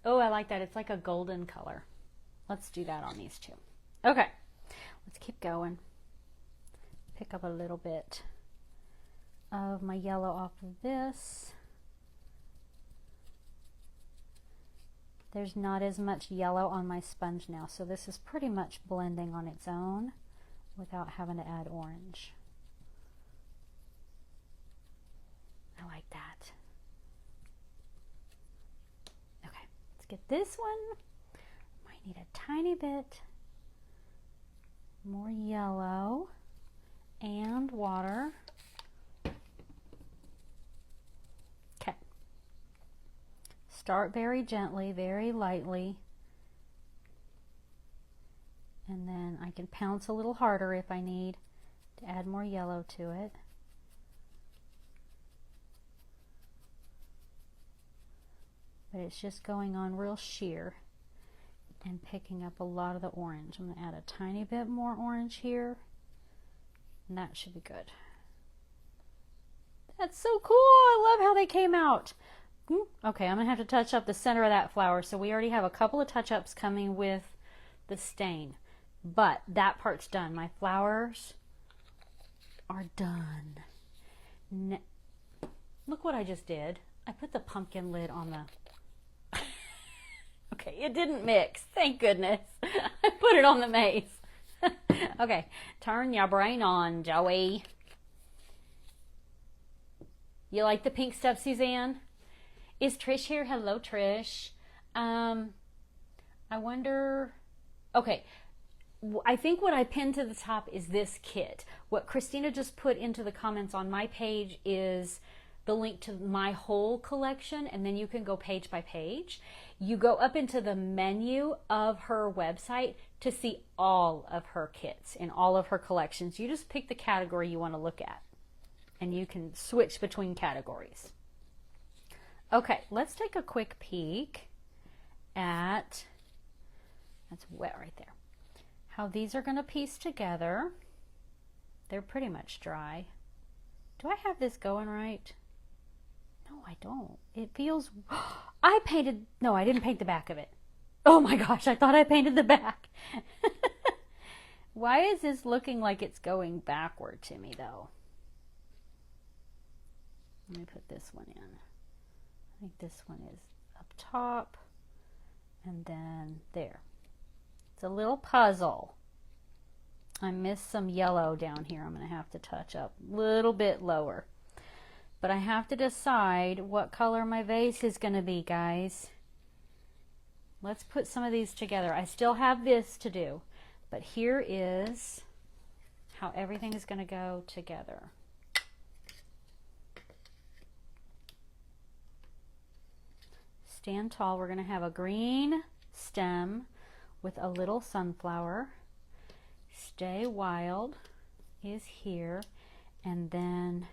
[SPEAKER 1] Oh, I like that. It's like a golden color. Let's do that on these two. Okay, let's keep going. Pick up a little bit of my yellow off of this. There's not as much yellow on my sponge now, so this is pretty much blending on its own without having to add orange. I like that. Okay, let's get this one. Might need a tiny bit more yellow and water. Start very gently, very lightly, and then I can pounce a little harder if I need to add more yellow to it. But it's just going on real sheer and picking up a lot of the orange. I'm going to add a tiny bit more orange here, and that should be good. That's so cool! I love how they came out. Okay, I'm going to have to touch up the center of that flower. So we already have a couple of touch-ups coming with the stain. But that part's done. My flowers are done. Look what I just did. I put the pumpkin lid on the... Okay, it didn't mix. Thank goodness. I put it on the maze. Okay, turn your brain on, Joey. You like the pink stuff, Suzanne? Is Trish here? Hello, Trish. I wonder... Okay, I think what I pinned to the top is this kit. What Christina just put into the comments on my page is the link to my whole collection, and then you can go page by page. You go up into the menu of her website to see all of her kits and all of her collections. You just pick the category you want to look at, and you can switch between categories. Okay, let's take a quick peek at, that's wet right there, how these are going to piece together. They're pretty much dry. Do I have this going right? No, I don't. It feels, I painted, no, I didn't paint the back of it. Oh my gosh, I thought I painted the back. Why is this looking like it's going backward to me though? Let me put this one in. I think this one is up top and then there. It's a little puzzle. I missed some yellow down here. I'm going to have to touch up a little bit lower. But I have to decide what color my vase is going to be, guys. Let's put some of these together. I still have this to do, but here is how everything is going to go together. stand tall. We're going to have a green stem with a little sunflower. Stay Wild is here. And then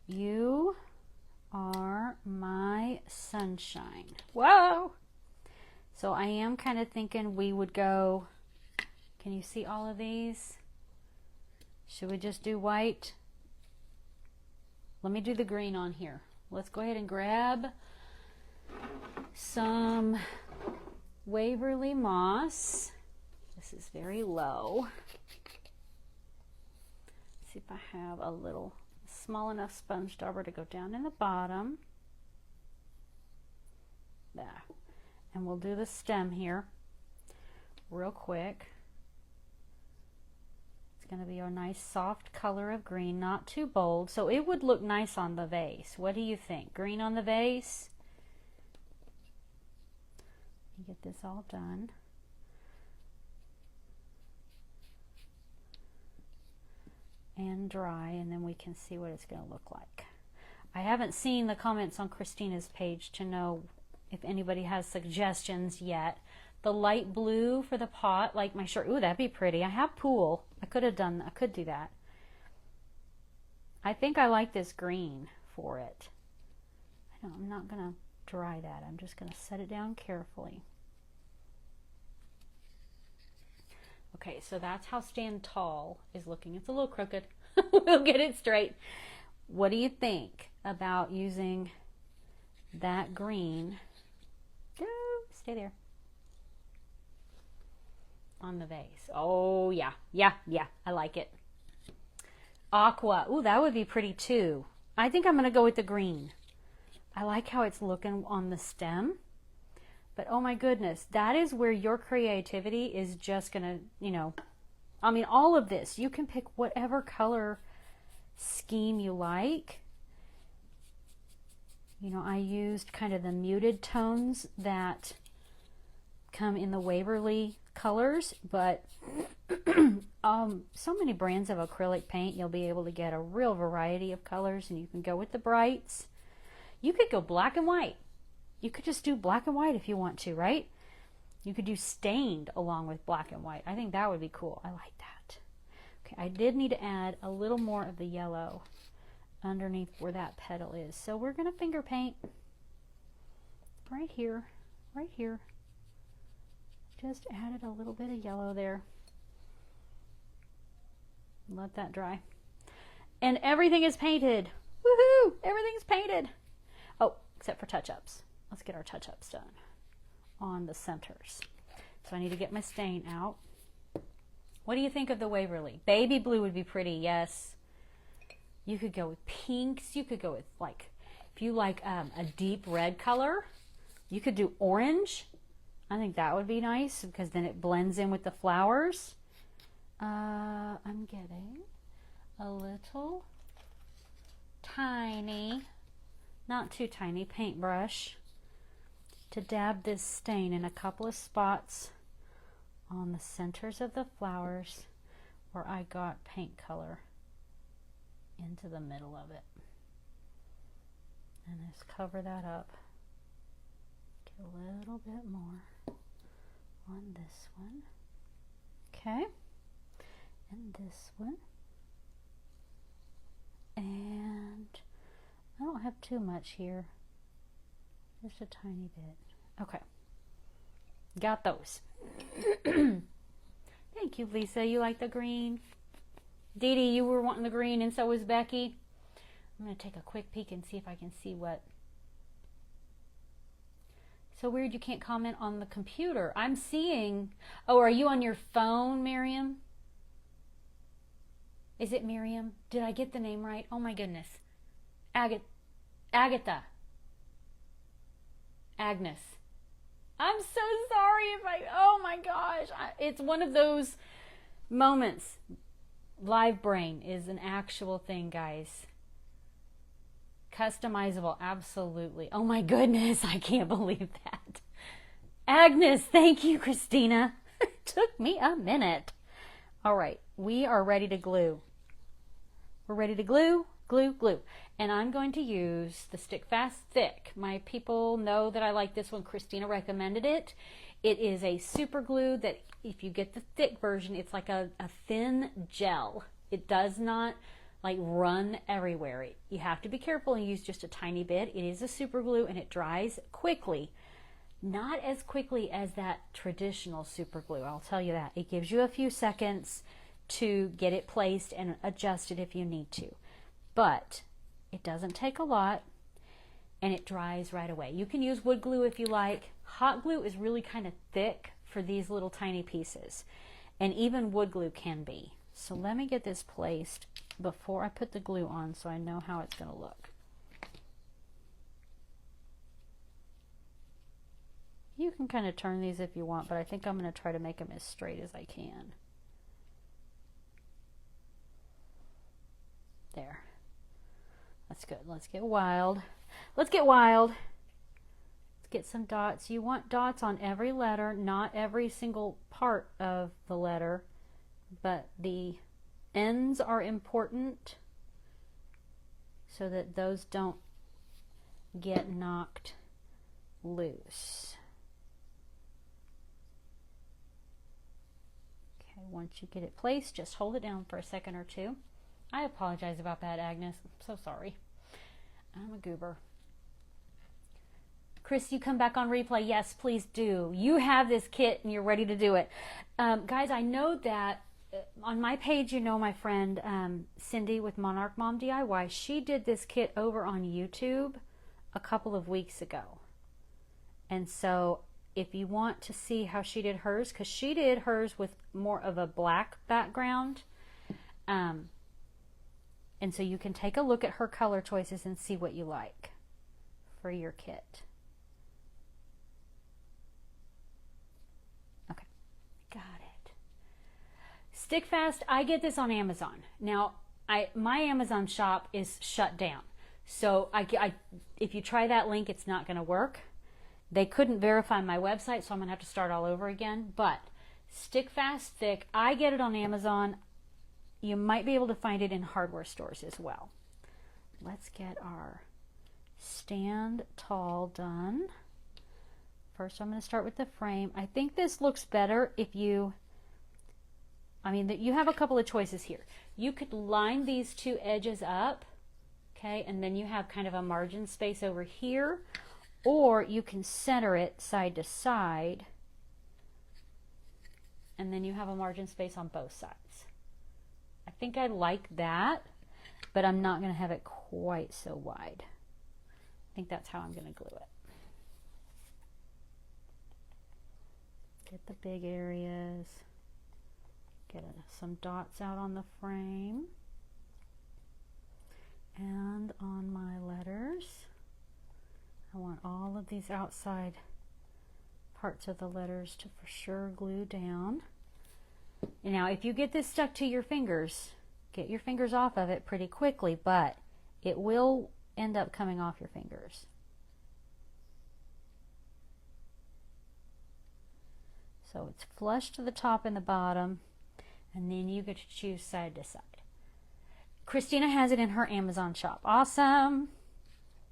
[SPEAKER 1] You Are My Sunshine. Whoa! So I am kind of thinking we would go, can you see all of these? Should we just do white? Let me do the green on here. Let's go ahead and grab some Waverly Moss. This is very low. See if I have a little small enough sponge dauber to go down in the bottom. There. And we'll do the stem here real quick. It's going to be a nice soft color of green, not too bold, so it would look nice on the vase. What do you think? Green on the vase? Get this all done. And dry, and then we can see what it's going to look like. I haven't seen the comments on Christina's page to know if anybody has suggestions yet. The light blue for the pot, like my shirt. Ooh, that'd be pretty. I have pool. I could do that. I think I like this green for it. I'm not going to dry that. I'm just going to set it down carefully. Okay, so that's how Stand Tall is looking. It's a little crooked. We'll get it straight. What do you think about using that green? Go, stay there. On the vase. Oh, yeah. Yeah, I like it. Aqua. Ooh, that would be pretty too. I think I'm going to go with the green. I like how it's looking on the stem. But oh my goodness, that is where your creativity is just going to, you know, I mean, all of this, you can pick whatever color scheme you like. You know, I used kind of the muted tones that come in the Waverly colors, but so many brands of acrylic paint, you'll be able to get a real variety of colors, and you can go with the brights. You could go black and white. You could just do black and white if you want to, right? You could do stained along with black and white. I think that would be cool. I like that. Okay, I did need to add a little more of the yellow underneath where that petal is. So we're going to finger paint right here, right here. Just added a little bit of yellow there. Let that dry. And everything is painted. Woohoo! Everything's painted. Oh, except for touch-ups. Let's get our touch-ups done on the centers. So I need to get my stain out. What do you think of the Waverly? Baby blue would be pretty, yes. You could go with pinks. You could go with, like, if you like a deep red color, you could do orange. I think that would be nice because then it blends in with the flowers. I'm getting a little tiny, not too tiny, paintbrush to dab this stain in a couple of spots on the centers of the flowers where I got paint color into the middle of it. And just cover that up. Get a little bit more on this one. Okay. And this one. And I don't have too much here. Just a tiny bit. Okay. Got those. Thank you, Lisa. You like the green? Dee Dee, you were wanting the green, and so was Becky. I'm going to take a quick peek and see if I can see what. So weird you can't comment on the computer. I'm seeing. Oh, are you on your phone, Miriam? Is it Miriam? Did I get the name right? Oh my goodness. Agatha. Agnes. I'm so sorry if oh my gosh. It's one of those moments. Live Brain is an actual thing, guys. Customizable, absolutely. Oh my goodness, I can't believe that. Agnes, thank you, Christina. It took me a minute. All right, we are ready to glue. We're ready to glue. glue, glue. And I'm going to use the Stick Fast Thick. My people know that I like this one. Christina recommended it. It is a super glue that if you get the thick version, it's like a thin gel. It does not like run everywhere. You have to be careful and use just a tiny bit. It is a super glue and it dries quickly. Not as quickly as that traditional super glue, I'll tell you that. It gives you a few seconds to get it placed and adjust it if you need to. But it doesn't take a lot and it dries right away. You can use wood glue if you like. Hot glue is really kind of thick for these little tiny pieces, and even wood glue can be. So let me get this placed before I put the glue on so I know how it's going to look. You can kind of turn these if you want, but I think I'm going to try to make them as straight as I can. There. That's good. Let's get wild. Let's get wild. Let's get some dots. You want dots on every letter, not every single part of the letter, but the ends are important so that those don't get knocked loose. Okay, once you get it placed, just hold it down for a second or two. I apologize about that, Agnes. I'm so sorry. I'm a goober. Chris, you come back on replay. Yes, please do. You have this kit and you're ready to do it. Guys, I know that on my page, you know my friend Cindy with Monarch Mom DIY. She did this kit over on YouTube a couple of weeks ago. And so if you want to see how she did hers, because she did hers with more of a black background, and so you can take a look at her color choices and see what you like for your kit. Okay, got it. Stick Fast, I get this on Amazon. Now, my Amazon shop is shut down. So if you try that link, it's not going to work. They couldn't verify my website, so I'm going to have to start all over again. But Stick Fast Thick, I get it on Amazon. You might be able to find it in hardware stores as well. Let's get our stand tall done. First, I'm going to start with the frame. I think this looks better if you, you have a couple of choices here. You could line these two edges up, okay, and then you have kind of a margin space over here, or you can center it side to side, and then you have a margin space on both sides. I think I like that, but I'm not going to have it quite so wide. I think that's how I'm going to glue it. Get the big areas. Get some dots out on the frame. And on my letters, I want all of these outside parts of the letters to for sure glue down. Now, if you get this stuck to your fingers, get your fingers off of it pretty quickly, but it will end up coming off your fingers. So it's flush to the top and the bottom, and then you get to choose side to side. Christina has it in her Amazon shop. Awesome.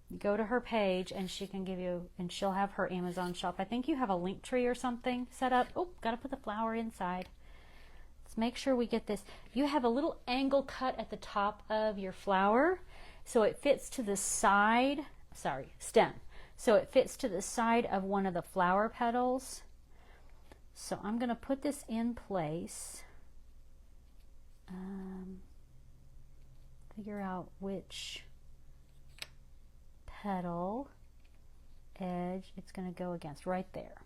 [SPEAKER 1] You go to her page and she can give you, and she'll have her Amazon shop. I think you have a link tree or something set up. Oh, got to put the flower inside. Let's make sure we get this. You have a little angle cut at the top of your flower, so it fits to the side, stem. So it fits to the side of one of the flower petals. So I'm going to put this in place. Figure out which petal edge it's going to go against, right there.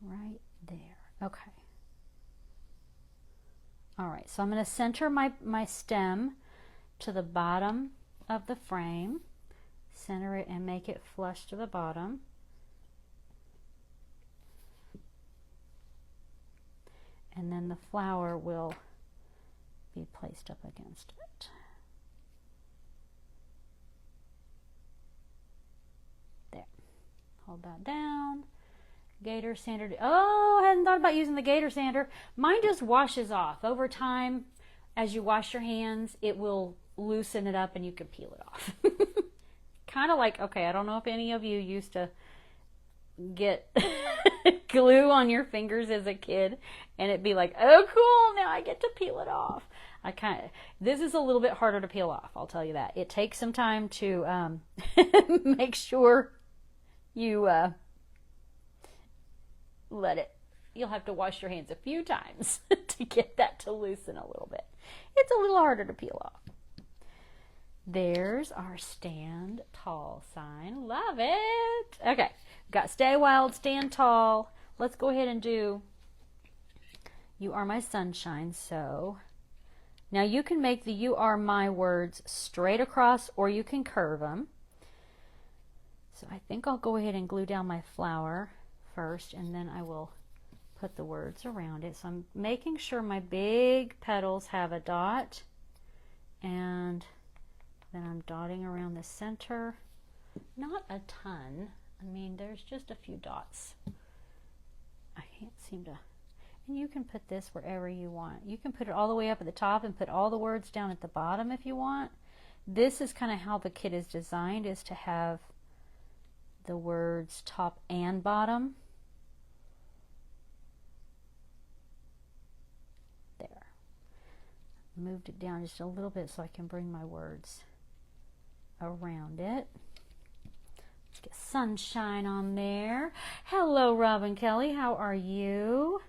[SPEAKER 1] Right there. Okay. All right, so I'm going to center my stem to the bottom of the frame, center it and make it flush to the bottom. And then the flower will be placed up against it. There. Hold that down. Gator sander. Oh, I hadn't thought about using the gator sander. Mine just washes off. Over time, as you wash your hands, it will loosen it up and you can peel it off. Kind of like, okay, I don't know if any of you used to get glue on your fingers as a kid and it'd be like, oh cool, now I get to peel it off. This is a little bit harder to peel off, I'll tell you that. It takes some time to make sure you let it. You'll have to wash your hands a few times to get that to loosen a little bit. It's a little harder to peel off. There's our stand tall sign. Love it. Okay, got stay wild, stand tall. Let's go ahead and do you are my sunshine. So now you can make the you are my words straight across or you can curve them. So I think I'll go ahead and glue down my flower first and then I will put the words around it. So I'm making sure my big petals have a dot and then I'm dotting around the center. Not a ton. I mean, there's just a few dots. I can't seem to. And you can put this wherever you want. You can put it all the way up at the top and put all the words down at the bottom if you want. This is kind of how the kit is designed, is to have the words top and bottom. There. Moved it down just a little bit so I can bring my words around it. Let's get sunshine on there. Hello, Robin Kelly. How are you?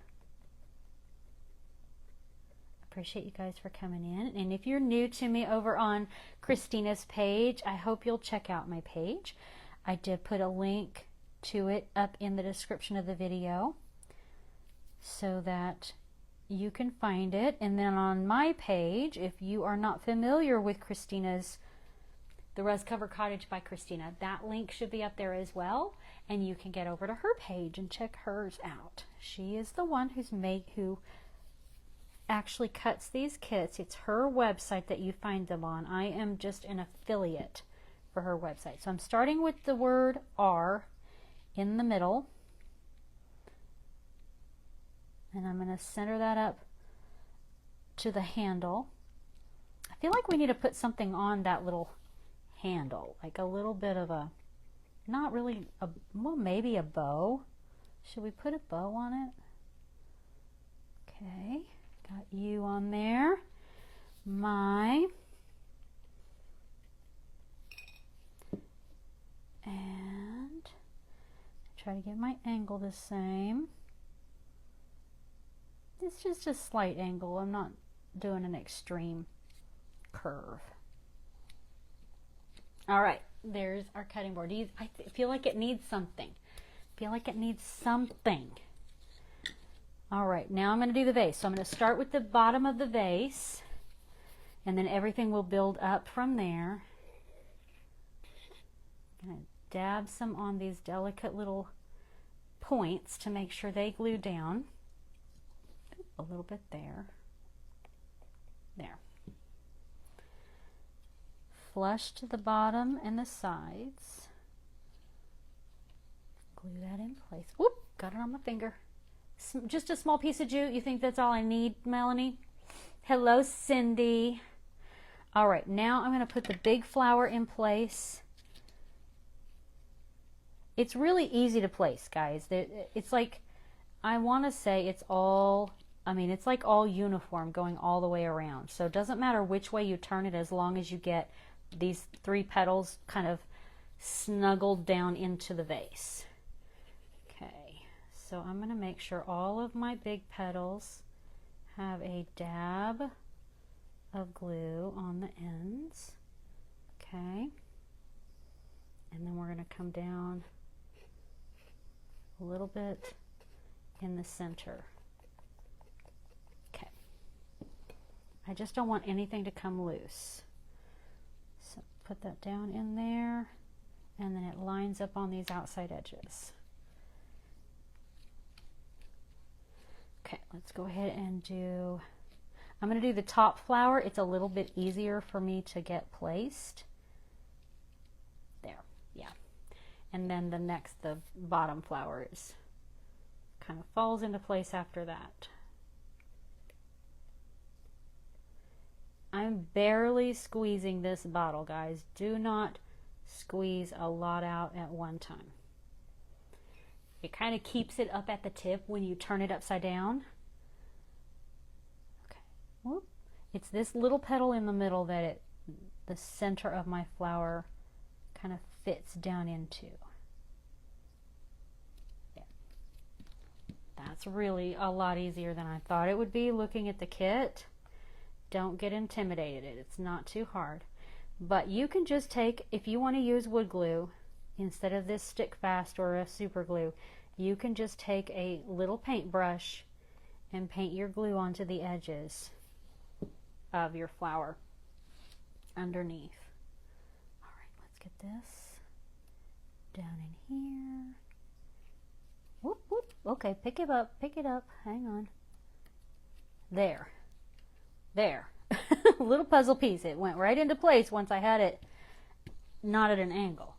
[SPEAKER 1] Appreciate you guys for coming in. And if you're new to me over on Christina's page, I hope you'll check out my page. I did put a link to it up in the description of the video so that you can find it. And then on my page, if you are not familiar with Christina's The Rose Cover Cottage by Christina, that link should be up there as well, and you can get over to her page and check hers out. She is the one who actually cuts these kits. It's her website that you find them on. I am just an affiliate for her website. So I'm starting with the word R in the middle, and I'm going to center that up to the handle. I feel like we need to put something on that little handle, like a little bit of a, not really a, well, maybe a bow. Should we put a bow on it? Okay, got you on there. My, and try to get my angle the same. It's just a slight angle. I'm not doing an extreme curve. All right, there's our cutting board. I feel like it needs something. All right, now I'm going to do the vase. So I'm going to start with the bottom of the vase, and then everything will build up from there. I'm going to dab some on these delicate little points to make sure they glue down. A little bit there. There. Flush to the bottom and the sides. Glue that in place. Whoop, got it on my finger. Just a small piece of jute. You think that's all I need, Melanie? Hello, Cindy. All right, now I'm going to put the big flower in place. It's really easy to place, guys. It's like, I want to say it's all, I mean, it's like all uniform going all the way around. So it doesn't matter which way you turn it as long as you get these 3 petals kind of snuggled down into the vase. Okay, so I'm going to make sure all of my big petals have a dab of glue on the ends. Okay, and then we're going to come down a little bit in the center. Okay, I just don't want anything to come loose. So put that down in there, and then it lines up on these outside edges. Okay, let's go ahead and do, I'm going to do the top flower. It's a little bit easier for me to get placed. There, yeah. And then the bottom flower is kind of falls into place after that. I'm barely squeezing this bottle, guys. Do not squeeze a lot out at one time. It kind of keeps it up at the tip when you turn it upside down. Okay. Whoop. It's this little petal in the middle that the center of my flower kind of fits down into. Yeah. That's really a lot easier than I thought it would be looking at the kit. Don't get intimidated. It's not too hard. But you can just take, if you want to use wood glue instead of this stick fast or a super glue, you can just take a little paintbrush and paint your glue onto the edges of your flower underneath. All right, let's get this down in here. Whoop, whoop. Okay, pick it up, hang on. There. There. Little puzzle piece. It went right into place once I had it not at an angle.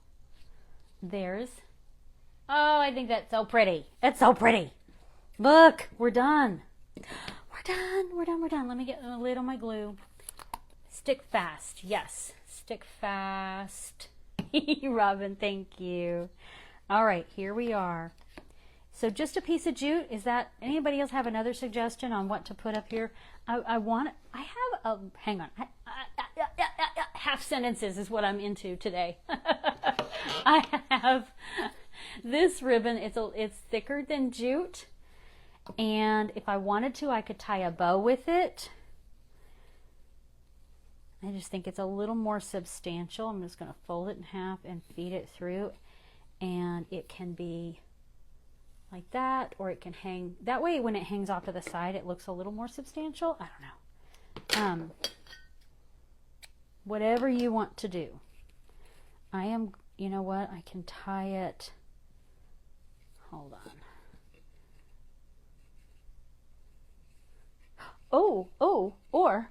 [SPEAKER 1] There's. Oh, I think that's so pretty. It's so pretty. Look, we're done. We're done. Let me get a lid on my glue. Stick fast. Yes, stick fast. Robin, thank you. All right, here we are. So just a piece of jute. Is that, anybody else have another suggestion on what to put up here? I have a, hang on. Half sentences is what I'm into today. I have this ribbon. It's thicker than jute. And if I wanted to, I could tie a bow with it. I just think it's a little more substantial. I'm just going to fold it in half and feed it through. And it can be like that, or it can hang that way. When it hangs off to the side, it looks a little more substantial. I don't know. Whatever you want to do. You know what, I can tie it, hold on. Or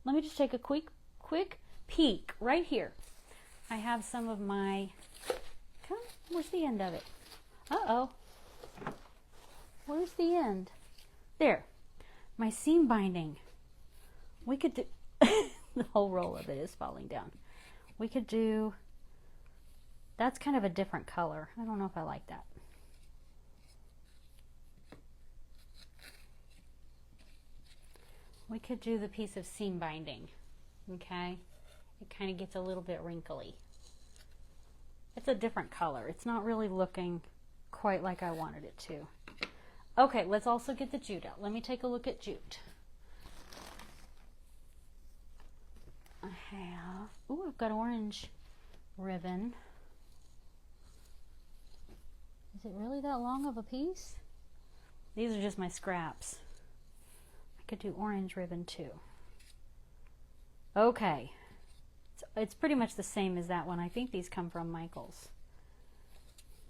[SPEAKER 1] let me just take a quick peek right here. I have some of my, where's the end of it? Where's the end? There. My seam binding. We could do, the whole roll of it is falling down. We could do, that's kind of a different color. I don't know if I like that. We could do the piece of seam binding. Okay? It kind of gets a little bit wrinkly. It's a different color. It's not really looking quite like I wanted it to. Okay, let's also get the jute out. Let me take a look at jute. I have, I've got orange ribbon. Is it really that long of a piece? These are just my scraps. I could do orange ribbon too. Okay. It's pretty much the same as that one. I think these come from Michael's.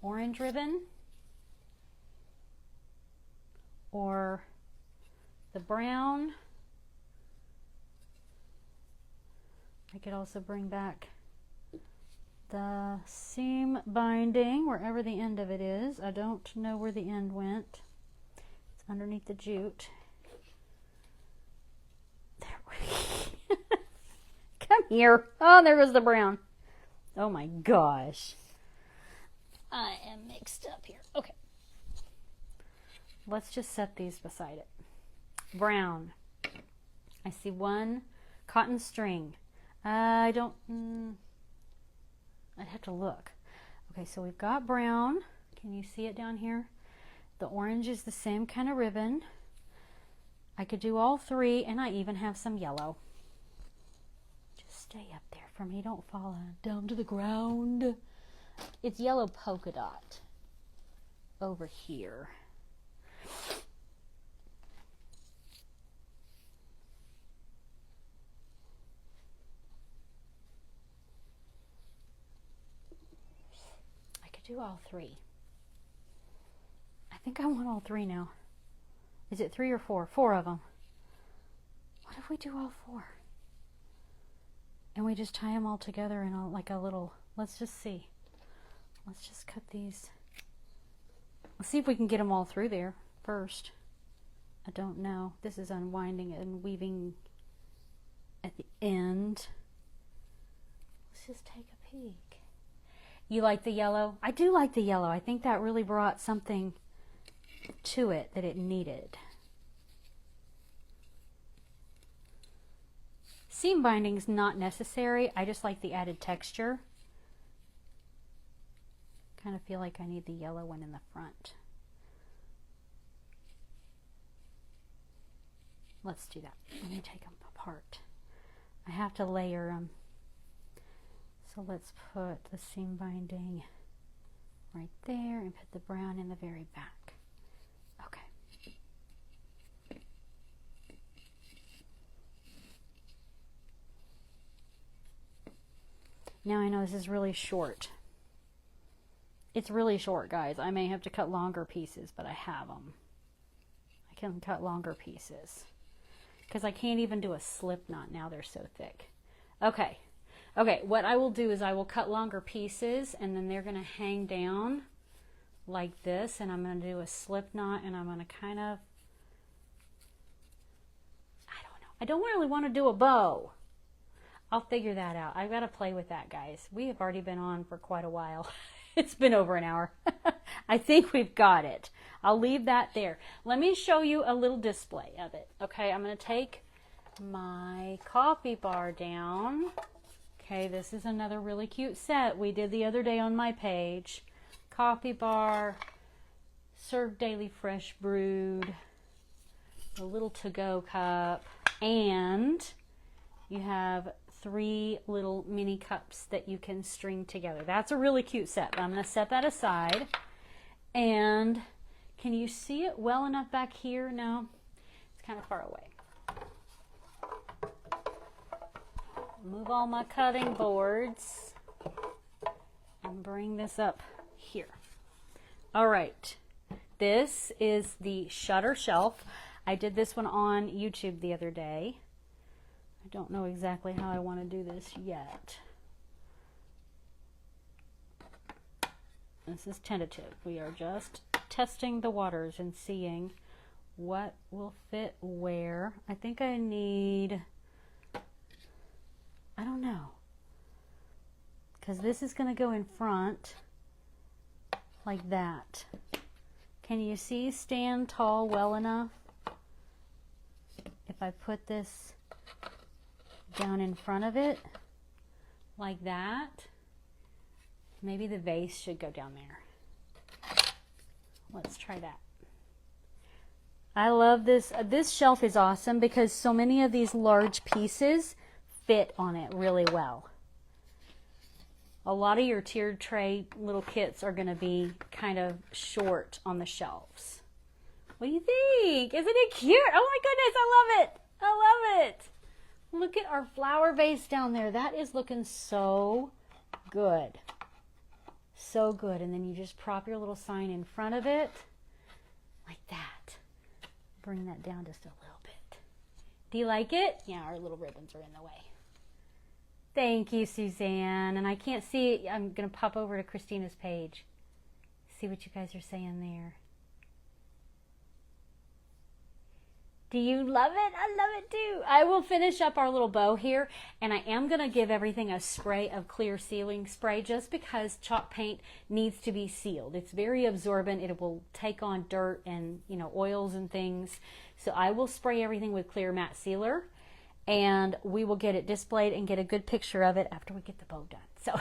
[SPEAKER 1] Orange ribbon. Or the brown. I could also bring back the seam binding wherever the end of it is. I don't know where the end went. It's underneath the jute. There we go. Come here. Oh, there goes the brown. Oh my gosh. I am mixed up here. Okay. Let's just set these beside it. Brown. I see one cotton string. I don't, I'd have to look. Okay, so we've got brown. Can you see it down here? The orange is the same kind of ribbon. I could do all three, and I even have some yellow. Just stay up there for me. Don't fall down to the ground. It's yellow polka dot over here. I could do all three. I think I want all three now. Is it 3 or 4? 4 of them. What if we do all 4? And we just tie them all together in like a little, let's just see. Let's just cut these. Let's see if we can get them all through there. first. I don't know. This is unwinding and weaving at the end. Let's just take a peek. You like the yellow? I do like the yellow. I think that really brought something to it that it needed. Seam binding's not necessary. I just like the added texture. Kind of feel like I need the yellow one in the front. Let's do that. Let me take them apart. I have to layer them. So let's put the seam binding right there and put the brown in the very back. Okay. Now I know this is really short. It's really short, guys. I may have to cut longer pieces, but I have them. I can cut longer pieces because I can't even do a slip knot now. They're so thick. Okay. Okay, what I will do is I will cut longer pieces and then they're going to hang down like this, and I'm going to do a slip knot, and I'm going to kind of, I don't know. I don't really want to do a bow. I'll figure that out. I've got to play with that, guys. We have already been on for quite a while. It's been over an hour. I think we've got it. I'll leave that there. Let me show you a little display of it. Okay, I'm going to take my coffee bar down. Okay, this is another really cute set we did the other day on my page. Coffee bar, serve daily fresh brewed, a little to-go cup, and you have 3 little mini cups that you can string together. That's a really cute set. But I'm going to set that aside. And can you see it well enough back here? No, it's kind of far away. Move all my cutting boards and bring this up here. All right, this is the shutter shelf. I did this one on YouTube the other day. I don't know exactly how I want to do this yet. This is tentative. We are just testing the waters and seeing what will fit where. I think I need, I don't know, because this is going to go in front like that. Can you see stand tall well enough? If I put this down in front of it like that, maybe the vase should go down there. Let's try that. I love this. This shelf is awesome because so many of these large pieces fit on it really well. A lot of your tiered tray little kits are going to be kind of short on the shelves. What do you think? Isn't it cute? Oh my goodness, I love it. I love it. Look at our flower vase down there. That is looking so good. So good. And then you just prop your little sign in front of it like that. Bring that down just a little bit. Do you like it? Yeah, our little ribbons are in the way. Thank you, Suzanne. And I can't see it. I'm going to pop over to Christina's page. See what you guys are saying there. Do you love it? I love it too. I will finish up our little bow here, and I am going to give everything a spray of clear sealing spray just because chalk paint needs to be sealed. It's very absorbent. It will take on dirt and, you know, oils and things. So I will spray everything with clear matte sealer, and we will get it displayed and get a good picture of it after we get the bow done. So,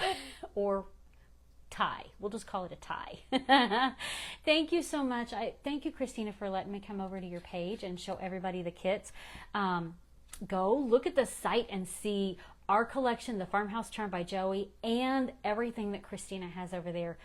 [SPEAKER 1] or tie. We'll just call it a tie. Thank you so much. Thank you, Christina, for letting me come over to your page and show everybody the kits. Go look at the site and see our collection, the Farmhouse Charm by Joey, and everything that Christina has over there.